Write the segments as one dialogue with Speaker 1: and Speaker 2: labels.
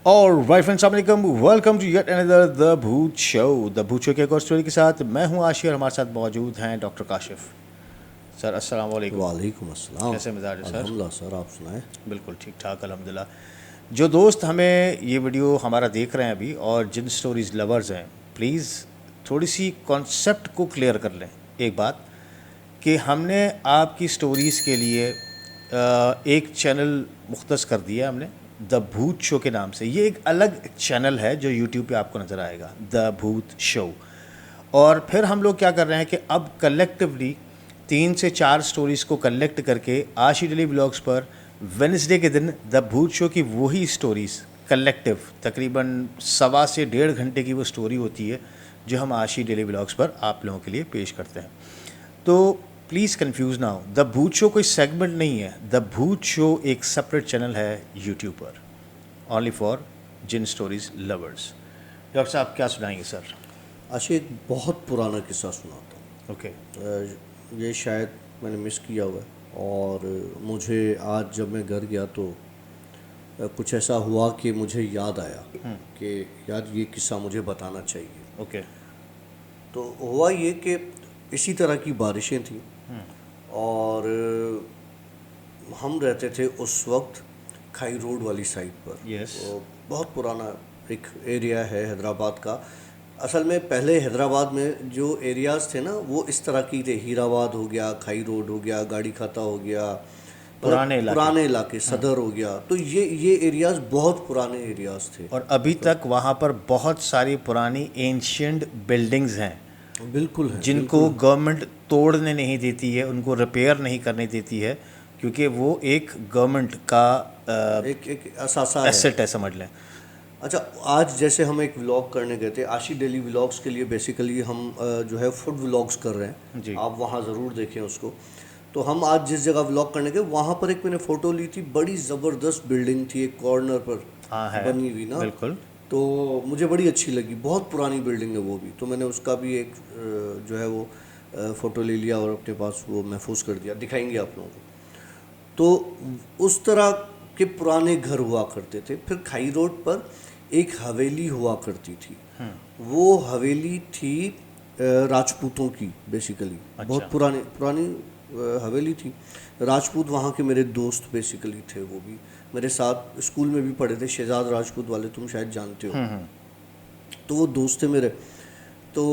Speaker 1: और right friends, अस्सलाम वालेकुम, welcome to yet another the Bhoot show. The Bhoot show की एक और स्टोरी के साथ मैं हूं आशी और हमारे साथ मौजूद हैं डॉक्टर काशिफ। सर अस्सलाम वालेकुम।
Speaker 2: वालेकुम अस्सलाम।
Speaker 1: कैसे मिजाज है सर?
Speaker 2: अल्हम्दुलिल्लाह सर, आप सुनाएं।
Speaker 1: बिल्कुल ठीक ठाक अल्हम्दुलिल्लाह। जो दोस्त हमें ये वीडियो हमारा देख रहे हैं अभी और जिन स्टोरीज लवर्स हैं, प्लीज़ थोड़ी सी कॉन्सेप्ट को क्लियर कर लें। एक बात कि हमने आपकी स्टोरीज़ के लिए एक चैनल मुख्तस कर दिया हमने द भूत शो के नाम से। ये एक अलग चैनल है जो यूट्यूब पे आपको नज़र आएगा, द भूत शो। और फिर हम लोग क्या कर रहे हैं कि अब कलेक्टिवली 3 से 4 स्टोरीज़ को कलेक्ट करके आशी डेली व्लॉग्स पर वेडनेसडे के दिन द भूत शो की वही स्टोरीज़ कलेक्टिव तकरीबन 1.25 से 1.5 घंटे की वो स्टोरी होती है जो हम आशी डेली व्लॉग्स पर आप लोगों के लिए पेश करते हैं। तो प्लीज़ कंफ्यूज ना हो, द भूत शो कोई सेगमेंट नहीं है। द भूत शो एक सेपरेट चैनल है यूट्यूब पर, only for jinn stories lovers. Doctor साहब क्या सुनाएंगे सर?
Speaker 2: अच्छा, एक बहुत पुराना किस्सा सुनाता हूँ।
Speaker 1: ओके।
Speaker 2: ये शायद मैंने मिस किया हुआ है, और मुझे आज जब मैं घर गया तो कुछ ऐसा हुआ कि मुझे याद आया कि यार ये किस्सा मुझे बताना चाहिए।
Speaker 1: ओके।
Speaker 2: तो हुआ ये कि इसी तरह की बारिशें थी, और हम रहते थे उस वक्त खाई रोड वाली साइड पर।
Speaker 1: Yes.
Speaker 2: तो बहुत पुराना एक एरिया है हैदराबाद का। असल में पहले हैदराबाद में जो एरियाज़ थे ना, वो इस तरह की थे। हीराबाद हो गया, खाई रोड हो गया, गाड़ी खाता हो गया, पुराने इलाके, सदर हो गया। तो ये एरियाज़ बहुत पुराने एरियाज़ थे।
Speaker 1: और अभी तक वहाँ पर बहुत सारी पुरानी एंशियंट बिल्डिंग्स हैं
Speaker 2: बिल्कुल है,
Speaker 1: जिनको गवर्नमेंट तोड़ने नहीं देती है, उनको रिपेयर नहीं करने देती है, क्योंकि वो एक गवर्नमेंट का
Speaker 2: एक असासा है,
Speaker 1: एसेट है, समझ लें।
Speaker 2: अच्छा, आज जैसे हम एक व्लॉग करने गए थे आशी डेली व्लॉग्स के लिए। बेसिकली हम जो है फूड व्लॉग्स कर रहे हैं
Speaker 1: जी।
Speaker 2: आप वहाँ ज़रूर देखें उसको। तो हम आज जिस जगह व्लॉग करने गए वहाँ पर एक मैंने फ़ोटो ली थी, बड़ी ज़बरदस्त बिल्डिंग थी, एक कॉर्नर पर
Speaker 1: हाँ है,
Speaker 2: बनी हुई ना।
Speaker 1: बिल्कुल।
Speaker 2: तो मुझे बड़ी अच्छी लगी, बहुत पुरानी बिल्डिंग है वो भी। तो मैंने उसका भी एक जो है वो फ़ोटो ले लिया और अपने पास वो महफूज कर दिया, दिखाएंगे आप लोगों को। तो उस तरह के पुराने घर हुआ करते थे। फिर खाई रोड पर एक हवेली हुआ करती थी। वो हवेली थी राजपूतों की बेसिकली।
Speaker 1: अच्छा।
Speaker 2: बहुत पुरानी पुरानी हवेली थी। राजपूत वहाँ के मेरे दोस्त बेसिकली थे, वो भी मेरे साथ स्कूल में भी पढ़े थे। शहजाद राजपूत वाले तुम शायद जानते हो। तो वो दोस्त थे मेरे। तो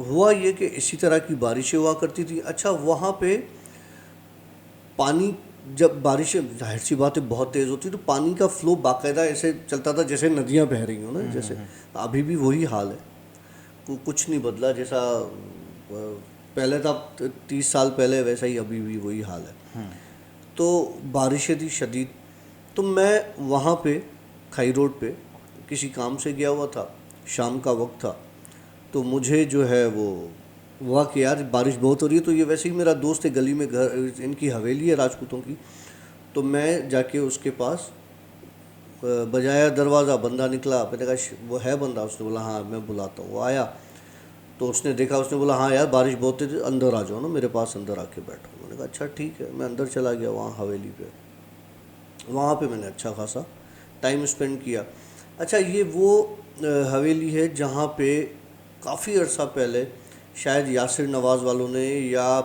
Speaker 2: हुआ ये कि इसी तरह की बारिशें हुआ करती थी। अच्छा, वहाँ पे पानी, जब बारिशें जाहिर सी बात है बहुत तेज़ होती, तो पानी का फ्लो बाकायदा ऐसे चलता था जैसे नदियाँ बह रही हो ना। जैसे अभी भी वही हाल है, कुछ नहीं बदला। जैसा पहले था 30 साल पहले, वैसा ही अभी भी वही हाल है। तो बारिशें थी शदीद। तो मैं वहाँ पे खाई रोड पे किसी काम से गया हुआ था, शाम का वक्त था। तो मुझे जो है वो हुआ कि यार बारिश बहुत हो रही है। तो ये वैसे ही मेरा दोस्त है, गली में घर, इनकी हवेली है राजपूतों की। तो मैं जाके उसके पास बजाया दरवाज़ा, बंदा निकला। मैंने कहा वो है बंदा? उसने बोला हाँ मैं बुलाता हूँ। वो आया तो उसने देखा, उसने बोला हाँ यार बारिश बहुत तेज, अंदर आ जाओ ना मेरे पास, अंदर आके बैठो। मैंने कहा अच्छा ठीक है। मैं अंदर चला गया वहाँ हवेली पे। वहाँ पे मैंने अच्छा खासा टाइम स्पेंड किया। अच्छा, ये वो हवेली है जहाँ पे काफ़ी अर्सा पहले शायद यासिर नवाज़ वालों ने या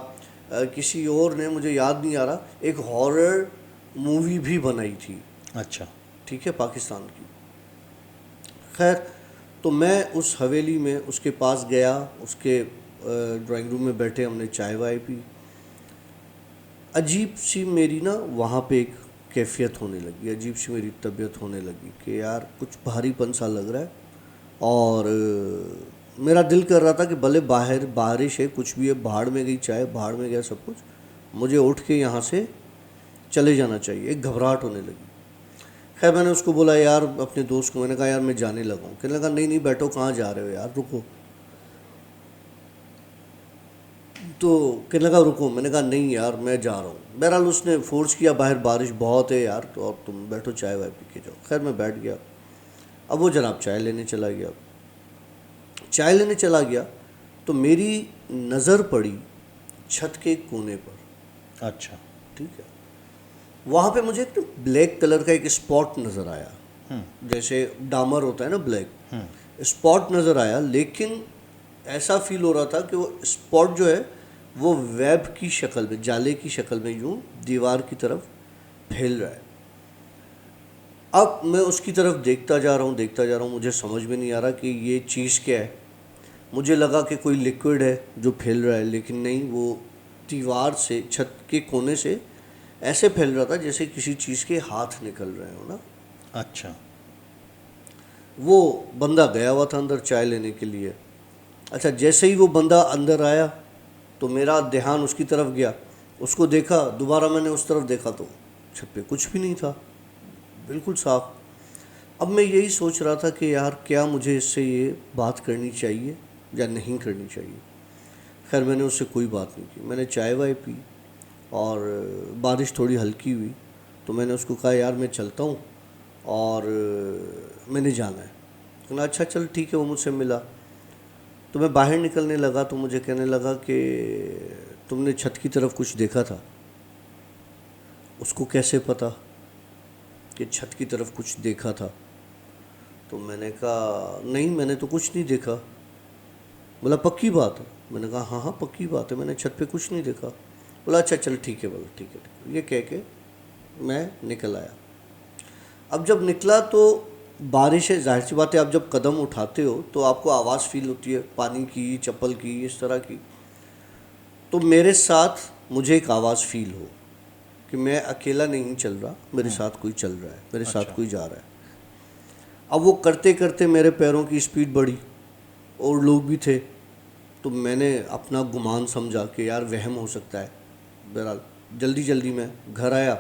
Speaker 2: किसी और ने, मुझे याद नहीं आ रहा, एक हॉरर मूवी भी बनाई थी।
Speaker 1: अच्छा।
Speaker 2: ठीक है, पाकिस्तान की। खैर, तो मैं उस हवेली में उसके पास गया, उसके ड्राइंग रूम में बैठे, हमने चाय वाय पी। अजीब सी मेरी ना वहाँ पे एक कैफियत होने लगी, अजीब सी मेरी तबीयत होने लगी कि यार कुछ भारीपन सा लग रहा है। और मेरा दिल कर रहा था कि भले बाहर बारिश है, कुछ भी है, भाड़ में गई चाय, भाड़ में गया सब कुछ, मुझे उठ के यहाँ से चले जाना चाहिए। एक घबराहट होने लगी। खैर, मैंने उसको बोला यार, अपने दोस्त को, मैंने कहा यार मैं जाने लगा हूँ। कहने लगा नहीं नहीं बैठो, कहाँ जा रहे हो यार, रुको। तो कहने लगा रुको। मैंने कहा नहीं यार मैं जा रहा हूँ। बहरहाल उसने फोर्स किया, बाहर बारिश बहुत है यार, तो अब तुम बैठो, चाय वाय पी के जाओ। खैर मैं बैठ गया। अब वो जनाब चाय लेने चला गया। चाय लेने चला गया तो मेरी नज़र पड़ी छत के कोने पर।
Speaker 1: अच्छा।
Speaker 2: ठीक है, वहाँ पे मुझे एक ब्लैक कलर का एक स्पॉट नज़र आया। जैसे डामर होता है ना ब्लैक, स्पॉट नज़र आया, लेकिन ऐसा फील हो रहा था कि वो स्पॉट जो है वो वेब की शक्ल में, जाले की शक्ल में यूं दीवार की तरफ फैल रहा है। अब मैं उसकी तरफ देखता जा रहा हूँ, मुझे समझ में नहीं आ रहा कि ये चीज़ क्या है। मुझे लगा कि कोई लिक्विड है जो फैल रहा है, लेकिन नहीं, वो दीवार से, छत के कोने से ऐसे फैल रहा था जैसे किसी चीज़ के हाथ निकल रहे हो ना।
Speaker 1: अच्छा।
Speaker 2: वो बंदा गया हुआ था अंदर चाय लेने के लिए। अच्छा, जैसे ही वो बंदा अंदर आया तो मेरा ध्यान उसकी तरफ गया, उसको देखा, दोबारा मैंने उस तरफ देखा तो छत पे कुछ भी नहीं था, बिल्कुल साफ। अब मैं यही सोच रहा था कि यार क्या मुझे इससे ये बात करनी चाहिए या नहीं करनी चाहिए। खैर मैंने उससे कोई बात नहीं की, मैंने चाय वाय पी और बारिश थोड़ी हल्की हुई तो मैंने उसको कहा यार मैं चलता हूँ और मैंने जाना है। कहना अच्छा चल ठीक है। वो मुझसे मिला तो मैं बाहर निकलने लगा तो मुझे कहने लगा कि तुमने छत की तरफ कुछ देखा था। उसको कैसे पता कि छत की तरफ कुछ देखा था? तो मैंने कहा नहीं, मैंने तो कुछ नहीं देखा। बोला पक्की बात है? मैंने कहा हाँ हाँ पक्की बात है, मैंने छत पे कुछ नहीं देखा। बोला अच्छा चल ठीक है। बोला ठीक है, ठीक है। ये कह के मैं निकल आया। अब जब निकला तो बारिश है, जाहिर सी बात है, आप जब कदम उठाते हो तो आपको आवाज़ फील होती है पानी की, चप्पल की, इस तरह की। तो मेरे साथ मुझे एक आवाज़ फील हो कि मैं अकेला नहीं चल रहा, मेरे साथ कोई चल रहा है, मेरे साथ कोई जा रहा है। अब वो करते करते मेरे पैरों की स्पीड बढ़ी और लोग भी थे, तो मैंने अपना गुमान समझा कि यार वहम हो सकता है। बहरहाल जल्दी जल्दी मैं घर आया।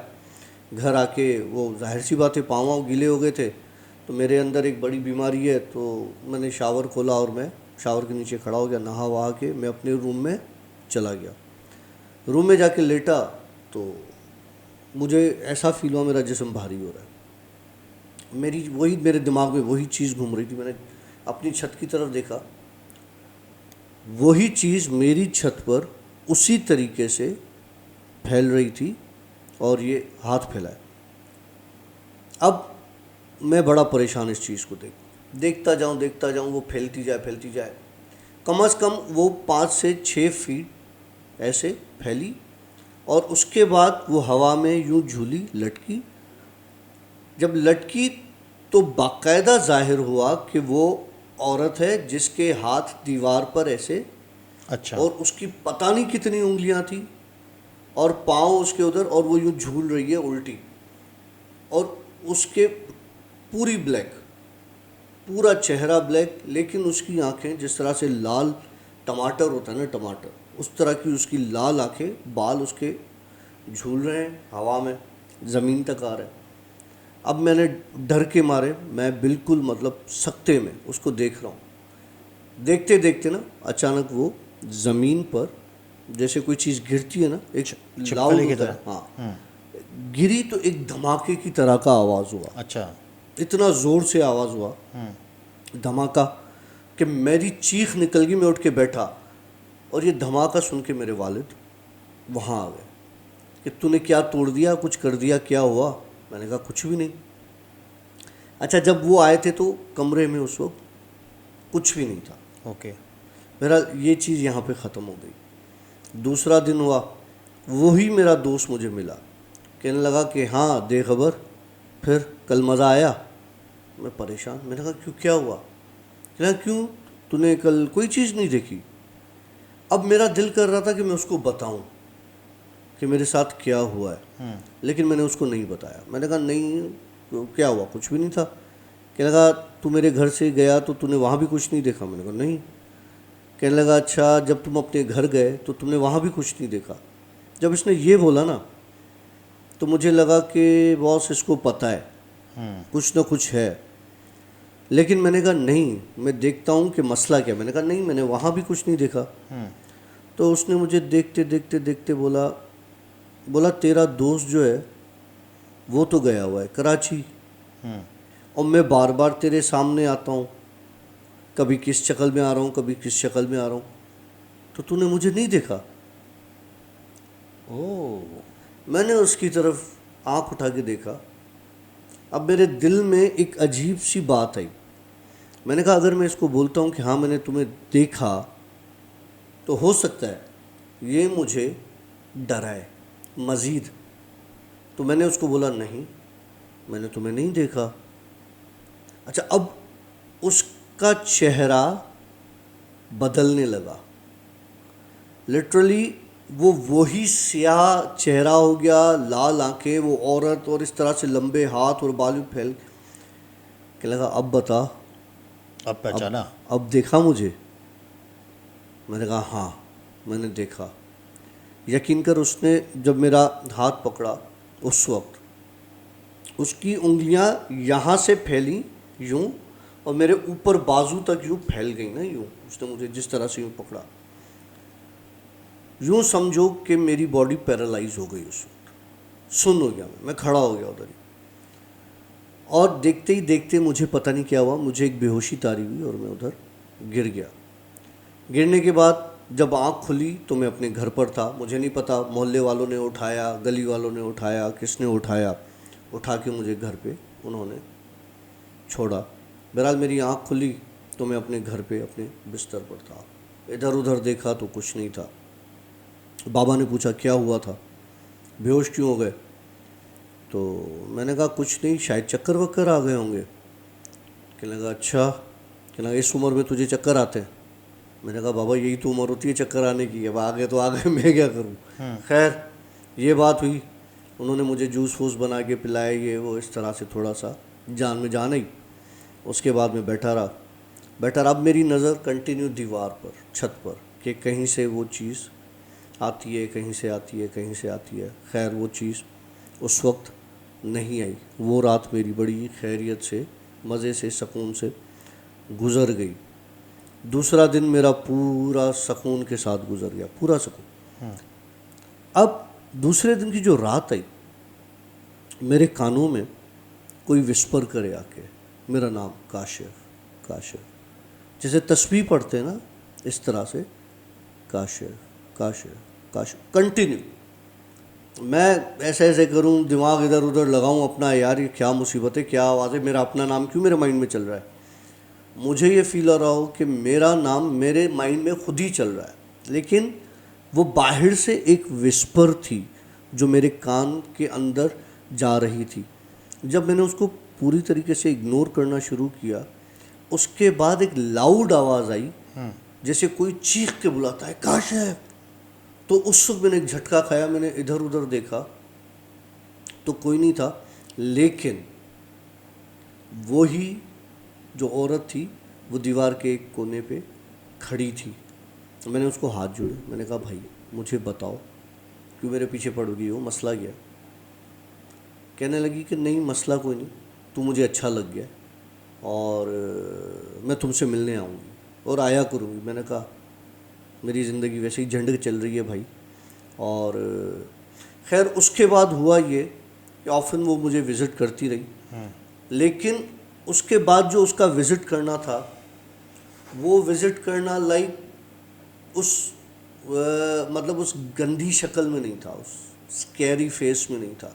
Speaker 2: घर आके वो जाहिर सी बात है पाँव वाँव गीले हो गए थे, तो मेरे अंदर एक बड़ी बीमारी है, तो मैंने शावर खोला और मैं शावर के नीचे खड़ा हो गया। नहा वहा के मैं अपने रूम में चला गया। रूम में जाके लेटा तो मुझे ऐसा फील हुआ मेरा जिस्म भारी हो रहा है। मेरे दिमाग में वही चीज़ घूम रही थी। मैंने अपनी छत की तरफ देखा, वही चीज़ मेरी छत पर उसी तरीके से फैल रही थी और ये हाथ फैलाए। अब मैं बड़ा परेशान इस चीज़ को देखता जाऊँ, वो फैलती जाए। कम से कम वो 5 से 6 फीट ऐसे फैली और उसके बाद वो हवा में यूं झूली, लटकी। जब लटकी तो बाकायदा जाहिर हुआ कि वो औरत है जिसके हाथ दीवार पर ऐसे,
Speaker 1: अच्छा।
Speaker 2: और उसकी पता नहीं कितनी उंगलियां थी और पाँव उसके उधर, और वो यूं झूल रही है उल्टी, और उसके पूरी ब्लैक, पूरा चेहरा ब्लैक, लेकिन उसकी आंखें जिस तरह से लाल टमाटर होता है ना, टमाटर, उस तरह की उसकी लाल आंखें, बाल उसके झूल रहे हैं हवा में, ज़मीन तक आ रहे हैं। अब मैंने डर के मारे मैं बिल्कुल मतलब सकते में उसको देख रहा हूँ। देखते देखते ना अचानक वो ज़मीन पर जैसे कोई चीज़ गिरती है ना, एक लाउड
Speaker 1: छिपकली की
Speaker 2: होता है,
Speaker 1: तरह।
Speaker 2: हाँ, गिरी तो एक धमाके की तरह का आवाज़ हुआ।
Speaker 1: अच्छा।
Speaker 2: इतना ज़ोर से आवाज़ हुआ, धमाका, कि मेरी चीख निकल गई। मैं उठ के बैठा और ये धमाका सुन के मेरे वालिद वहाँ आ गए कि तूने क्या तोड़ दिया, कुछ कर दिया, क्या हुआ? मैंने कहा कुछ भी नहीं। अच्छा, जब वो आए थे तो कमरे में उस वक्त कुछ भी नहीं था।
Speaker 1: ओके।
Speaker 2: मेरा ये चीज़ यहाँ पे ख़त्म हो गई। दूसरा दिन हुआ, वही मेरा दोस्त मुझे मिला, कहने लगा कि हाँ दे खबर, फिर कल मज़ा आया? मैं परेशान, मैंने कहा क्यों, क्या हुआ? कहना क्यों, तूने कल कोई चीज़ नहीं देखी? अब मेरा दिल कर रहा था कि मैं उसको बताऊं कि मेरे साथ क्या हुआ है, लेकिन मैंने उसको नहीं बताया। मैंने कहा नहीं, तो क्या हुआ? कुछ भी नहीं था। कहने लगा तू मेरे घर से गया तो तूने वहाँ भी कुछ नहीं देखा? मैंने कहा नहीं। कहने लगा अच्छा, जब तुम अपने घर गए तो तुमने वहाँ भी कुछ नहीं देखा? जब इसने ये बोला ना तो मुझे लगा कि बॉस इसको पता है कुछ ना कुछ है। लेकिन मैंने कहा नहीं, मैं देखता हूँ कि मसला क्या। मैंने कहा नहीं, मैंने वहाँ भी कुछ नहीं देखा। तो उसने मुझे देखते देखते देखते बोला तेरा दोस्त जो है वो तो गया हुआ है कराची, और मैं बार बार तेरे सामने आता हूँ, कभी किस शक्ल में आ रहा हूँ, कभी किस शक्ल में आ रहा हूँ, तो तूने मुझे नहीं देखा।
Speaker 1: ओह।
Speaker 2: मैंने उसकी तरफ आंख उठा के देखा अब मेरे दिल में एक अजीब सी बात आई। मैंने कहा अगर मैं इसको बोलता हूँ कि हाँ मैंने तुम्हें देखा, तो हो सकता है ये मुझे डराए मज़ीद। तो मैंने उसको बोला नहीं, मैंने तुम्हें नहीं देखा। अच्छा, अब उसका चेहरा बदलने लगा। लिटरली वो वही स्याह चेहरा हो गया, लाल आंखें, वो औरत, और इस तरह से लंबे हाथ और बाल फैल के लगा। अब बता,
Speaker 1: अब पहचाना?
Speaker 2: अब देखा मुझे? मैंने कहा हाँ मैंने देखा। यकीन कर, उसने जब मेरा हाथ पकड़ा उस वक्त उसकी उंगलियां यहाँ से फैली यूं, और मेरे ऊपर बाजू तक यूं फैल गई ना, यूं उसने मुझे जिस तरह से यूं पकड़ा, यूं समझो कि मेरी बॉडी पैरालाइज हो गई। उस वक्त सुन्न हो गया, मैं खड़ा हो गया उधर ही। और देखते ही देखते मुझे पता नहीं क्या हुआ, मुझे एक बेहोशी तारी हुई और मैं उधर गिर गया। गिरने के बाद जब आँख खुली तो मैं अपने घर पर था। मुझे नहीं पता मोहल्ले वालों ने उठाया, गली वालों ने उठाया, किसने उठाया, उठा के मुझे घर पे उन्होंने छोड़ा। बहरहाल मेरी आँख खुली तो मैं अपने घर पे अपने बिस्तर पर था। इधर उधर देखा तो कुछ नहीं था। बाबा ने पूछा क्या हुआ था, बेहोश क्यों हो गए? तो मैंने कहा कुछ नहीं, शायद चक्कर वक्कर आ गए होंगे। कहने लगा अच्छा, कहने लगा इस उम्र में तुझे चक्कर आते हैं? मैंने कहा बाबा यही तो उम्र होती है चक्कर आने की, अब आ गए तो आ गए, मैं क्या करूं। खैर ये बात हुई, उन्होंने मुझे जूस वूस बना के पिलाया, ये वो, इस तरह से थोड़ा सा जान में जान आई। उसके बाद मैं बैठा रहा। अब मेरी नज़र कंटिन्यू दीवार पर, छत पर, कि कहीं से वो चीज़ आती है, कहीं से आती है, कहीं से आती है। खैर वो चीज़ उस वक्त नहीं आई। वो रात मेरी बड़ी खैरियत से, मज़े से, सुकून से गुज़र गई। दूसरा दिन मेरा पूरा सुकून के साथ गुज़र गया, पूरा सुकून। अब दूसरे दिन की जो रात आई, मेरे कानों में कोई विस्पर करे आके मेरा नाम, काशिफ, काशिफ, जैसे तस्बीह पढ़ते हैं ना, इस तरह से काशिफ, काशिफ, काशिफ, कंटिन्यू। मैं ऐसे ऐसे करूं, दिमाग इधर उधर लगाऊं अपना, यार ये क्या मुसीबत है, क्या आवाज़ है, मेरा अपना नाम क्यों मेरे माइंड में चल रहा है। मुझे ये फील हो रहा हो कि मेरा नाम मेरे माइंड में खुद ही चल रहा है, लेकिन वो बाहर से एक विस्पर थी जो मेरे कान के अंदर जा रही थी। जब मैंने उसको पूरी तरीके से इग्नोर करना शुरू किया, उसके बाद एक लाउड आवाज़ आई, जैसे कोई चीख के बुलाता है काशिफ। तो उस वक्त मैंने एक झटका खाया, मैंने इधर उधर देखा तो कोई नहीं था, लेकिन वही जो औरत थी वो दीवार के एक कोने पे खड़ी थी। मैंने उसको हाथ जोड़े, मैंने कहा भाई मुझे बताओ क्यों मेरे पीछे पड़ गई हो, मसला क्या? कहने लगी कि नहीं मसला कोई नहीं, तू मुझे अच्छा लग गया और मैं तुमसे मिलने आऊँगी और आया करूँगी। मैंने कहा मेरी ज़िंदगी वैसे ही झंड चल रही है भाई। और खैर उसके बाद हुआ ये कि ऑफन वो मुझे विज़िट करती रही, लेकिन उसके बाद जो उसका विज़िट करना था, वो विज़िट करना लाइक उस मतलब उस गंदी शक्ल में नहीं था, उस स्कैरी फेस में नहीं था।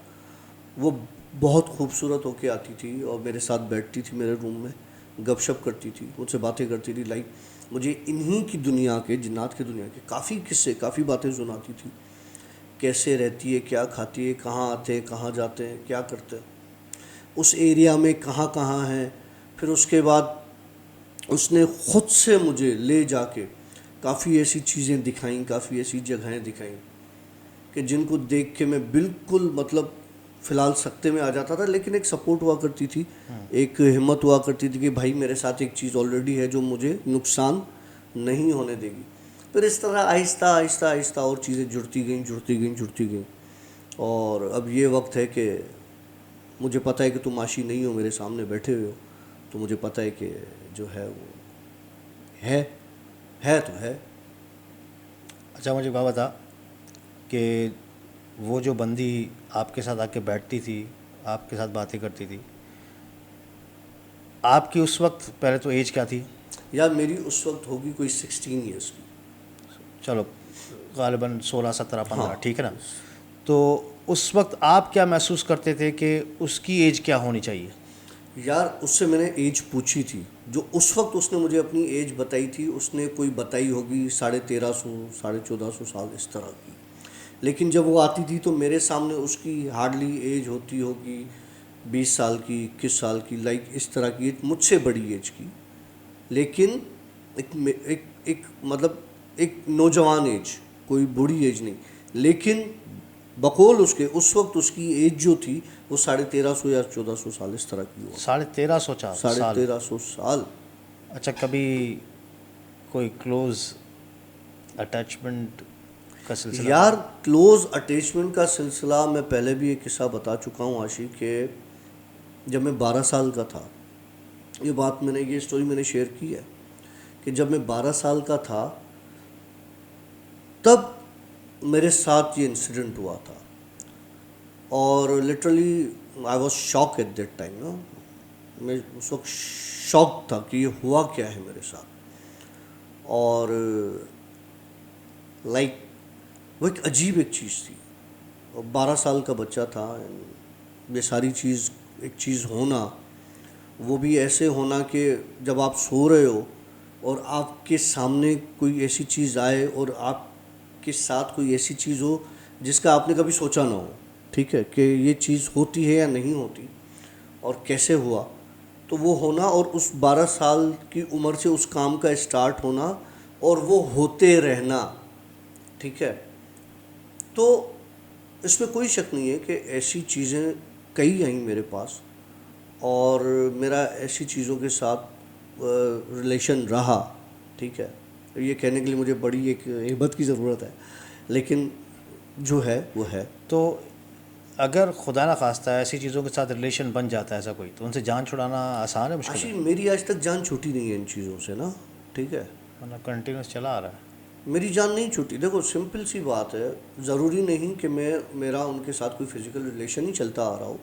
Speaker 2: वो बहुत खूबसूरत होके आती थी और मेरे साथ बैठती थी मेरे रूम में, गपशप करती थी, मुझसे बातें करती थी। लाइक मुझे इन्हीं की दुनिया के, जिन्नात की दुनिया के काफ़ी किस्से, काफ़ी बातें सुनाती थी। कैसे रहती है, क्या खाती है, कहाँ आते हैं, कहाँ जाते हैं, क्या करते हैं, उस एरिया में कहाँ कहाँ हैं। फिर उसके बाद उसने ख़ुद से मुझे ले जाके काफ़ी ऐसी चीज़ें दिखाईं, काफ़ी ऐसी जगहें दिखाईं कि जिनको देख के मैं बिल्कुल मतलब फ़िलहाल सख्ते में आ जाता था, लेकिन एक सपोर्ट हुआ करती थी, एक हिम्मत हुआ करती थी कि भाई मेरे साथ एक चीज़ ऑलरेडी है जो मुझे नुकसान नहीं होने देगी। फिर इस तरह आहिस्ता आहिस्ता आहिस्ता और चीज़ें जुड़ती गईं। और अब ये वक्त है कि मुझे पता है कि तुम आशी नहीं हो, मेरे सामने बैठे हुए हो, तो मुझे पता है कि जो है वो है तो है।
Speaker 1: अच्छा मुझे बात बता कि वो जो बंदी आपके साथ आके बैठती थी, आपके साथ बातें करती थी, आपकी उस वक्त पहले तो एज क्या थी?
Speaker 2: यार मेरी उस वक्त होगी कोई 16 ईयर्स की।
Speaker 1: चलो गालिबन 16, 17, 15,
Speaker 2: हाँ।
Speaker 1: ठीक है ना। तो उस वक्त आप क्या महसूस करते थे कि उसकी एज क्या होनी चाहिए?
Speaker 2: यार उससे मैंने एज पूछी थी, जो उस वक्त उसने मुझे अपनी एज बताई थी, उसने कोई बताई होगी 1350 1450 साल इस तरह की। लेकिन जब वो आती थी तो मेरे सामने उसकी हार्डली एज होती होगी 20 साल की, 21 साल की, लाइक इस तरह की, मुझसे बड़ी एज की। लेकिन एक मतलब एक नौजवान एज, कोई बुरी एज नहीं। लेकिन बकौल उसके उस वक्त उसकी एज जो थी वो 1350 या 1400 साल इस तरह की हुआ।
Speaker 1: 1350
Speaker 2: साढ़े
Speaker 1: साल?
Speaker 2: तेरह सौ साल।
Speaker 1: अच्छा, कभी कोई क्लोज अटैचमेंट का सिलसिला रहा?
Speaker 2: यार क्लोज अटैचमेंट का सिलसिला मैं पहले भी एक किस्सा बता चुका हूँ आशिक, के जब मैं 12 साल का था, ये स्टोरी मैंने शेयर की है कि जब मैं 12 साल का था तब मेरे साथ ये इंसिडेंट हुआ था। और literally I was shock at that time ना। मैं उस वक्त शॉक था कि ये हुआ क्या है मेरे साथ। और लाइक वो एक अजीब एक चीज़ थी, और 12 साल का बच्चा था। ये सारी चीज़, एक चीज़ होना, वो भी ऐसे होना कि जब आप सो रहे हो और आपके सामने कोई ऐसी चीज़ आए और आपके साथ कोई ऐसी चीज़ हो जिसका आपने कभी सोचा ना हो, ठीक है, कि ये चीज़ होती है या नहीं होती और कैसे हुआ, तो वो होना और उस 12 साल की उम्र से उस काम का स्टार्ट होना और वो होते रहना, ठीक है। तो इसमें कोई शक नहीं है कि ऐसी चीज़ें कई आई मेरे पास, और मेरा ऐसी चीज़ों के साथ रिलेशन रहा, ठीक है। ये कहने के लिए मुझे बड़ी एक हिम्मत की ज़रूरत है, लेकिन जो है वो है।
Speaker 1: तो अगर खुदा ना खास्ता ऐसी चीज़ों के साथ रिलेशन बन जाता है ऐसा कोई, तो उनसे जान छुड़ाना आसान है, मुश्किल
Speaker 2: आशी
Speaker 1: है?
Speaker 2: मेरी आज तक जान छूटी नहीं है इन चीज़ों से ना, ठीक है।
Speaker 1: वरना कंटिन्यूस चला आ रहा है।
Speaker 2: मेरी जान नहीं छूटी। देखो सिंपल सी बात है, ज़रूरी नहीं कि मेरा उनके साथ कोई फिज़िकल रिलेशन ही चलता आ रहा हो,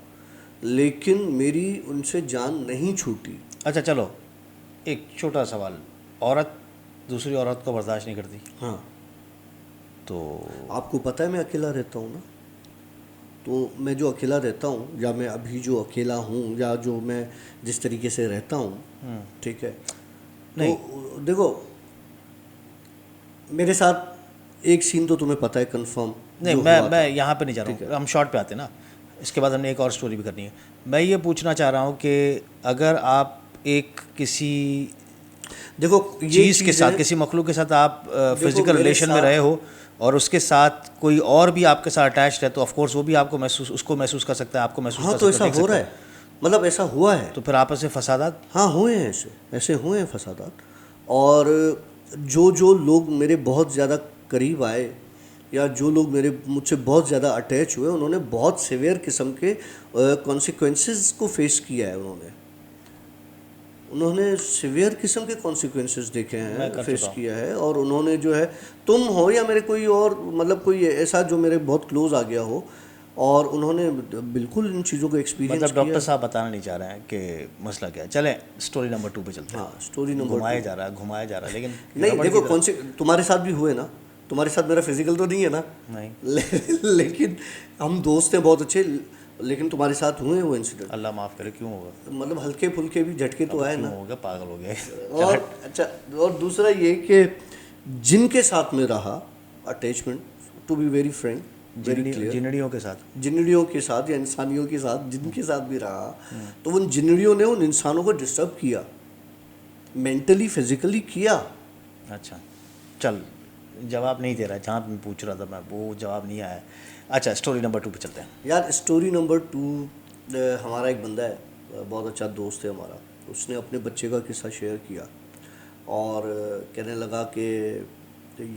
Speaker 2: लेकिन मेरी उनसे जान नहीं छूटी।
Speaker 1: अच्छा चलो, एक छोटा सवाल। औरत दूसरी औरत को बर्दाश्त नहीं करती
Speaker 2: हाँ,
Speaker 1: तो?
Speaker 2: आपको पता है मैं अकेला रहता हूँ ना, तो मैं जो अकेला रहता हूँ, या मैं अभी जो अकेला हूँ, या जो मैं जिस तरीके से रहता हूँ, ठीक है,
Speaker 1: नहीं।
Speaker 2: तो देखो मेरे साथ एक सीन तो तुम्हें पता है कंफर्म
Speaker 1: नहीं,
Speaker 2: जो
Speaker 1: मैं
Speaker 2: हुआ
Speaker 1: मैं
Speaker 2: था,
Speaker 1: यहाँ पे नहीं जा रहा
Speaker 2: ठीक
Speaker 1: हूँ,
Speaker 2: है।
Speaker 1: हम शॉर्ट पे आते हैं ना। इसके बाद हमने एक और स्टोरी भी करनी है। मैं ये पूछना चाह रहा हूँ कि अगर आप एक किसी
Speaker 2: देखो ये
Speaker 1: चीज़ के साथ,
Speaker 2: चीज़ें,
Speaker 1: किसी मखलूक के साथ आप
Speaker 2: देखो
Speaker 1: फिजिकल
Speaker 2: मेरे
Speaker 1: रिलेशन में
Speaker 2: साथ,
Speaker 1: रहे हो और उसके साथ कोई और भी आपके साथ अटैच्ड है, तो ऑफ कोर्स वो भी आपको महसूस, उसको महसूस कर सकता है, आपको महसूस
Speaker 2: हाँ
Speaker 1: कर
Speaker 2: तो
Speaker 1: सकता
Speaker 2: ऐसा
Speaker 1: है, देख
Speaker 2: हो
Speaker 1: सकता
Speaker 2: रहा
Speaker 1: है।
Speaker 2: है, मतलब ऐसा हुआ है।
Speaker 1: तो फिर आपस में फसादात?
Speaker 2: हाँ हुए हैं, ऐसे ऐसे हुए हैं फसादात। और जो जो लोग मेरे बहुत ज़्यादा करीब आए, या जो लोग मेरे मुझसे बहुत ज़्यादा अटैच हुए, उन्होंने बहुत सिवियर किस्म के कॉन्सिक्वेंसेस को फेस किया है। उन्होंने सिवियर किस्म के कॉन्सिक्वेंसेस देखे
Speaker 1: मैं
Speaker 2: हैं,
Speaker 1: कर
Speaker 2: फेस
Speaker 1: चुका हूँ।
Speaker 2: किया है। और उन्होंने जो है, तुम हो या मेरे कोई और, मतलब कोई ऐसा जो मेरे बहुत क्लोज आ गया हो, और उन्होंने बिल्कुल इन चीज़ों को एक्सपीरियंस
Speaker 1: मतलब
Speaker 2: किया
Speaker 1: डॉक्टर
Speaker 2: है।
Speaker 1: साहब बताना नहीं चाह रहे हैं कि मसला क्या है। चलें स्टोरी नंबर 2 पे चलते हैं।
Speaker 2: हाँ, स्टोरी नंबर 2।
Speaker 1: घुमाया जा रहा है, घुमाया जा रहा है, लेकिन
Speaker 2: नहीं
Speaker 1: रबड़ की
Speaker 2: देखो,
Speaker 1: तरह।
Speaker 2: कौन से तुम्हारे साथ भी हुए ना, तुम्हारे साथ मेरा फिजिकल तो नहीं है ना,
Speaker 1: नहीं,
Speaker 2: लेकिन हम दोस्त हैं बहुत अच्छे, लेकिन तुम्हारे साथ हुए हैं वो इंसिडेंट।
Speaker 1: अल्लाह माफ़ करे, क्यों होगा?
Speaker 2: मतलब हल्के फुल्के भी झटके तो
Speaker 1: अब
Speaker 2: आए
Speaker 1: क्यों
Speaker 2: ना।
Speaker 1: हो गया, पागल हो गया
Speaker 2: और
Speaker 1: चल।
Speaker 2: अच्छा, और दूसरा ये कि जिनके साथ में रहा attachment, to be very frank, very clear,
Speaker 1: जिनड़ियों के साथ।
Speaker 2: जिनड़ियों के साथ या इंसानियों के साथ, जिनके साथ भी रहा, तो उन जिनड़ियों ने उन इंसानों को डिस्टर्ब किया, मेंटली फिजिकली किया।
Speaker 1: अच्छा चल, जवाब नहीं दे रहा है, जहाँ मैं पूछ रहा था मैं, वो जवाब नहीं आया है। अच्छा स्टोरी नंबर 2 पे चलते हैं।
Speaker 2: यार स्टोरी नंबर 2, हमारा एक बंदा है, बहुत अच्छा दोस्त है हमारा, उसने अपने बच्चे का किस्सा शेयर किया और कहने लगा कि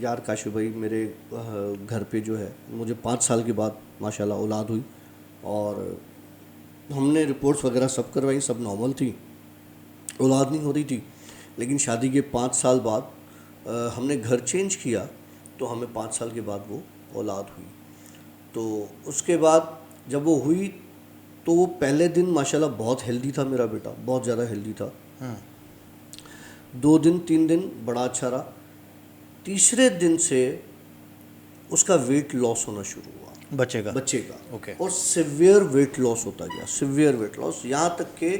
Speaker 2: यार काशिफ भाई, मेरे घर पे जो है, मुझे 5 साल के बाद माशाल्लाह औलाद हुई, और हमने रिपोर्ट्स वगैरह सब करवाई, सब नॉर्मल थी, औलाद नहीं हो रही थी। लेकिन शादी के 5 साल बाद हमने घर चेंज किया, तो हमें 5 साल के बाद वो औलाद हुई। तो उसके बाद जब वो हुई, तो वो पहले दिन माशाल्लाह बहुत हेल्दी था मेरा बेटा, बहुत ज़्यादा हेल्दी था। 2 दिन 3 दिन बड़ा अच्छा रहा। तीसरे दिन से उसका वेट लॉस होना शुरू हुआ।
Speaker 1: बच्चे का।
Speaker 2: ओके।
Speaker 1: ओके।
Speaker 2: और सिवियर वेट लॉस होता गया, सिवियर वेट लॉस, यहाँ तक कि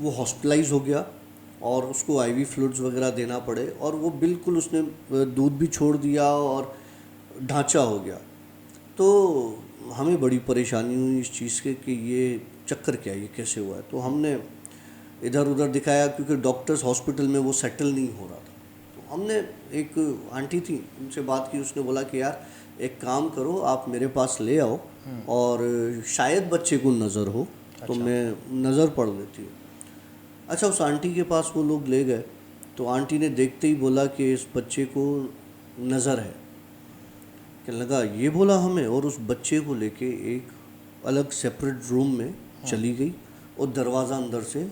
Speaker 2: वो हॉस्पिटलाइज हो गया और उसको आईवी फ्लूइड्स वगैरह देना पड़े, और वो बिल्कुल उसने दूध भी छोड़ दिया और ढांचा हो गया। तो हमें बड़ी परेशानी हुई इस चीज़ के कि ये चक्कर क्या है, ये कैसे हुआ है। तो हमने इधर उधर दिखाया, क्योंकि डॉक्टर्स हॉस्पिटल में वो सेटल नहीं हो रहा था। तो हमने, एक आंटी थी उनसे बात की, उसने बोला कि यार एक काम करो, आप मेरे पास ले आओ और शायद बच्चे को नज़र हो, तो मैं नज़र पढ़ लेती हूँ। अच्छा, उस आंटी के पास वो लोग ले गए, तो आंटी ने देखते ही बोला कि इस बच्चे को नज़र है। क्या लगा, ये बोला हमें, और उस बच्चे को लेके एक अलग सेपरेट रूम में चली गई और दरवाज़ा अंदर से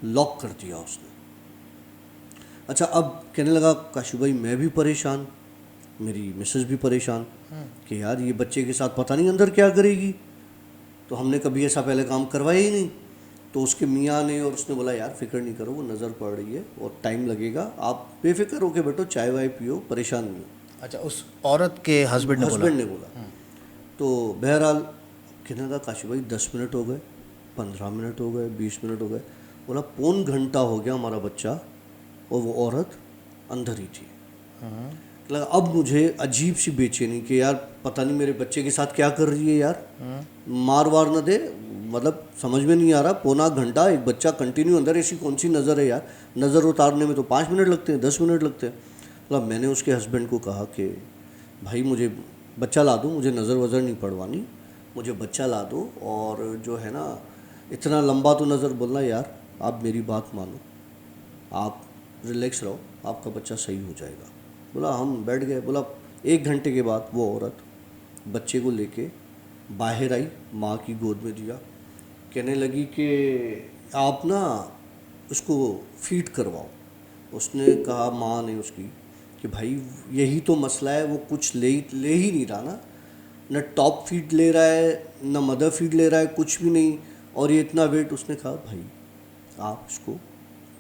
Speaker 2: लॉक कर दिया उसने। अच्छा, अब कहने लगा काशू भाई मैं भी परेशान, मेरी मिसेस भी परेशान कि यार ये बच्चे के साथ पता नहीं अंदर क्या करेगी। तो हमने कभी ऐसा पहले काम करवाया ही नहीं। तो उसके मियाँ ने और उसने बोला यार फिक्र नहीं करो, वो नज़र पड़ रही है और टाइम लगेगा, आप बेफिक्र होके बैठो, चाय वाय पियो, परेशान नहीं हो।
Speaker 1: अच्छा, उस औरत के हस्बैंड
Speaker 2: ने बोला। तो बहरहाल कहने लगा काशी भाई 10 मिनट हो गए, 15 मिनट हो गए, 20 मिनट हो गए। बोला पौन घंटा हो गया हमारा बच्चा और वो औरत अंदर ही थी। लगा अब मुझे अजीब सी बेचैनी कि यार पता नहीं मेरे बच्चे के साथ क्या कर रही है यार, मार वार न दे, मतलब समझ में नहीं आ रहा। पौना घंटा एक बच्चा कंटिन्यू अंदर, ऐसी कौन सी नज़र है यार, नज़र उतारने में तो 5 मिनट लगते हैं, 10 मिनट लगते हैं। मतलब मैंने उसके हस्बैंड को कहा कि भाई मुझे बच्चा ला दो, मुझे नज़र वज़र नहीं पड़वानी, मुझे बच्चा ला दो, और जो है ना इतना लंबा तो नज़र बोलना यार, आप मेरी बात मानो, आप रिलैक्स रहो, आपका बच्चा सही हो जाएगा। बोला हम बैठ गए। बोला 1 घंटे के बाद वो औरत बच्चे को लेके बाहर आई, माँ की गोद में दिया, कहने लगी कि आप ना उसको फीड करवाओ। उसने कहा, माँ ने उसकी, कि भाई यही तो मसला है, वो कुछ ले ही नहीं रहा ना, न टॉप फीड ले रहा है, न मदर फीड ले रहा है, कुछ भी नहीं, और ये इतना वेट। उसने कहा भाई आप इसको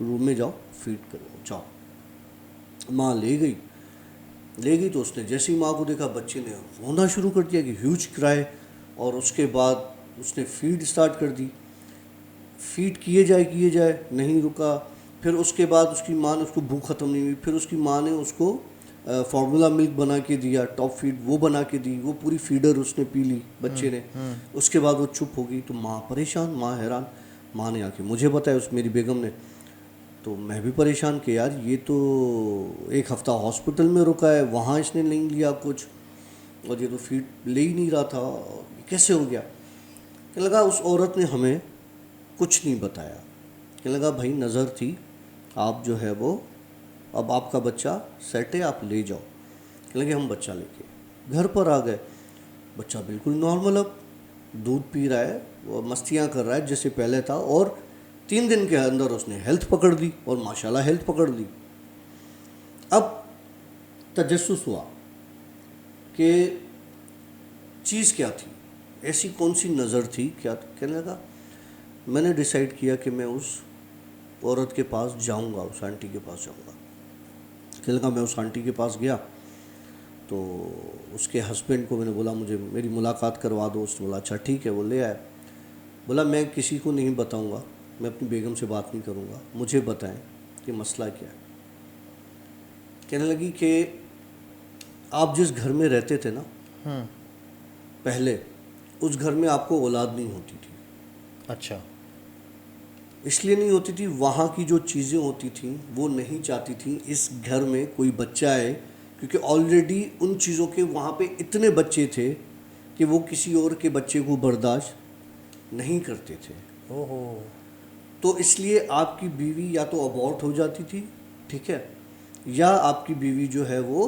Speaker 2: रूम में जाओ, फीड करो, जाओ। माँ ले गई तो उसने जैसे ही माँ को देखा, बच्चे ने रोना शुरू कर दिया कि ह्यूज क्राई, और उसके बाद उसने फीड स्टार्ट कर दी। फीड किए जाए नहीं रुका। फिर उसके बाद उसकी माँ ने, उसको भूख ख़त्म नहीं हुई, फिर उसकी माँ ने उसको फार्मूला मिल्क बना के दिया, टॉप फीड वो बना के दी, वो पूरी फीडर उसने पी ली बच्चे ने। उसके बाद वो चुप हो गई। तो माँ परेशान, माँ हैरान। माँ ने आके मुझे बताया, उस मेरी बेगम ने, तो मैं भी परेशान कि यार ये तो 1 हफ़्ता हॉस्पिटल में रुका है, वहाँ इसने नहीं लिया कुछ, और ये तो फीड ले ही नहीं रहा था, कैसे हो गया। क्या लगा उस औरत ने हमें कुछ नहीं बताया। क्या लगा भाई नज़र थी, आप जो है वो, अब आपका बच्चा सेट है, आप ले जाओ। क्या लगे हम बच्चा लेके घर पर आ गए। बच्चा बिल्कुल नॉर्मल, अब दूध पी रहा है, वो मस्तियाँ कर रहा है जैसे पहले था, और 3 दिन के अंदर उसने हेल्थ पकड़ ली, और माशाल्लाह हेल्थ पकड़ ली। अब तजस्सुस हुआ कि चीज़ क्या थी, ऐसी कौन सी नज़र थी, क्या कहने लगा। मैंने डिसाइड किया कि मैं उस औरत के पास जाऊंगा, उस आंटी के पास जाऊंगा। कहने लगा मैं उस आंटी के पास गया, तो उसके हस्बैंड को मैंने बोला मुझे मेरी मुलाकात करवा दो। उसने बोला अच्छा ठीक है, वो ले आया। बोला मैं किसी को नहीं बताऊंगा, मैं अपनी बेगम से बात नहीं करूंगा, मुझे बताएं कि मसला क्या है। कहने लगी कि आप जिस घर में रहते थे ना पहले, उस घर में आपको औलाद नहीं होती थी।
Speaker 1: अच्छा।
Speaker 2: इसलिए नहीं होती थी, वहाँ की जो चीज़ें होती थी वो नहीं चाहती थी इस घर में कोई बच्चा है, क्योंकि ऑलरेडी उन चीज़ों के वहाँ पे इतने बच्चे थे कि वो किसी और के बच्चे को बर्दाश्त नहीं करते थे।
Speaker 1: ओहो।
Speaker 2: तो इसलिए आपकी बीवी या तो अबॉर्ट हो जाती थी, ठीक है, या आपकी बीवी जो है वो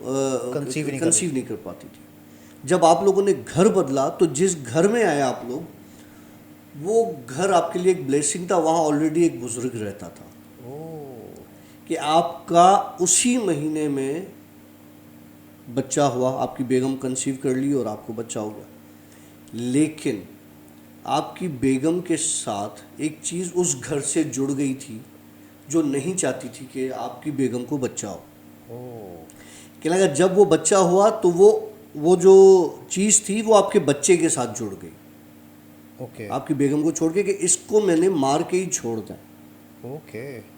Speaker 1: कंसीव
Speaker 2: नहीं कर पाती थी। जब आप लोगों ने घर बदला, तो जिस घर में आए आप लोग, वो घर आपके लिए एक ब्लेसिंग था। वहाँ ऑलरेडी एक बुजुर्ग रहता था कि आपका उसी महीने में बच्चा हुआ, आपकी बेगम कंसीव कर ली और आपको बच्चा हो गया। लेकिन आपकी बेगम के साथ एक चीज़ उस घर से जुड़ गई थी जो नहीं चाहती थी कि आपकी बेगम को बच्चा हो। कि लगा जब वो बच्चा हुआ तो वो वो जो चीज़ थी वो आपके बच्चे के साथ जुड़ गई,
Speaker 1: ओके
Speaker 2: आपकी बेगम को छोड़ के, कि इसको मैंने मार के ही छोड़ दें।
Speaker 1: ओके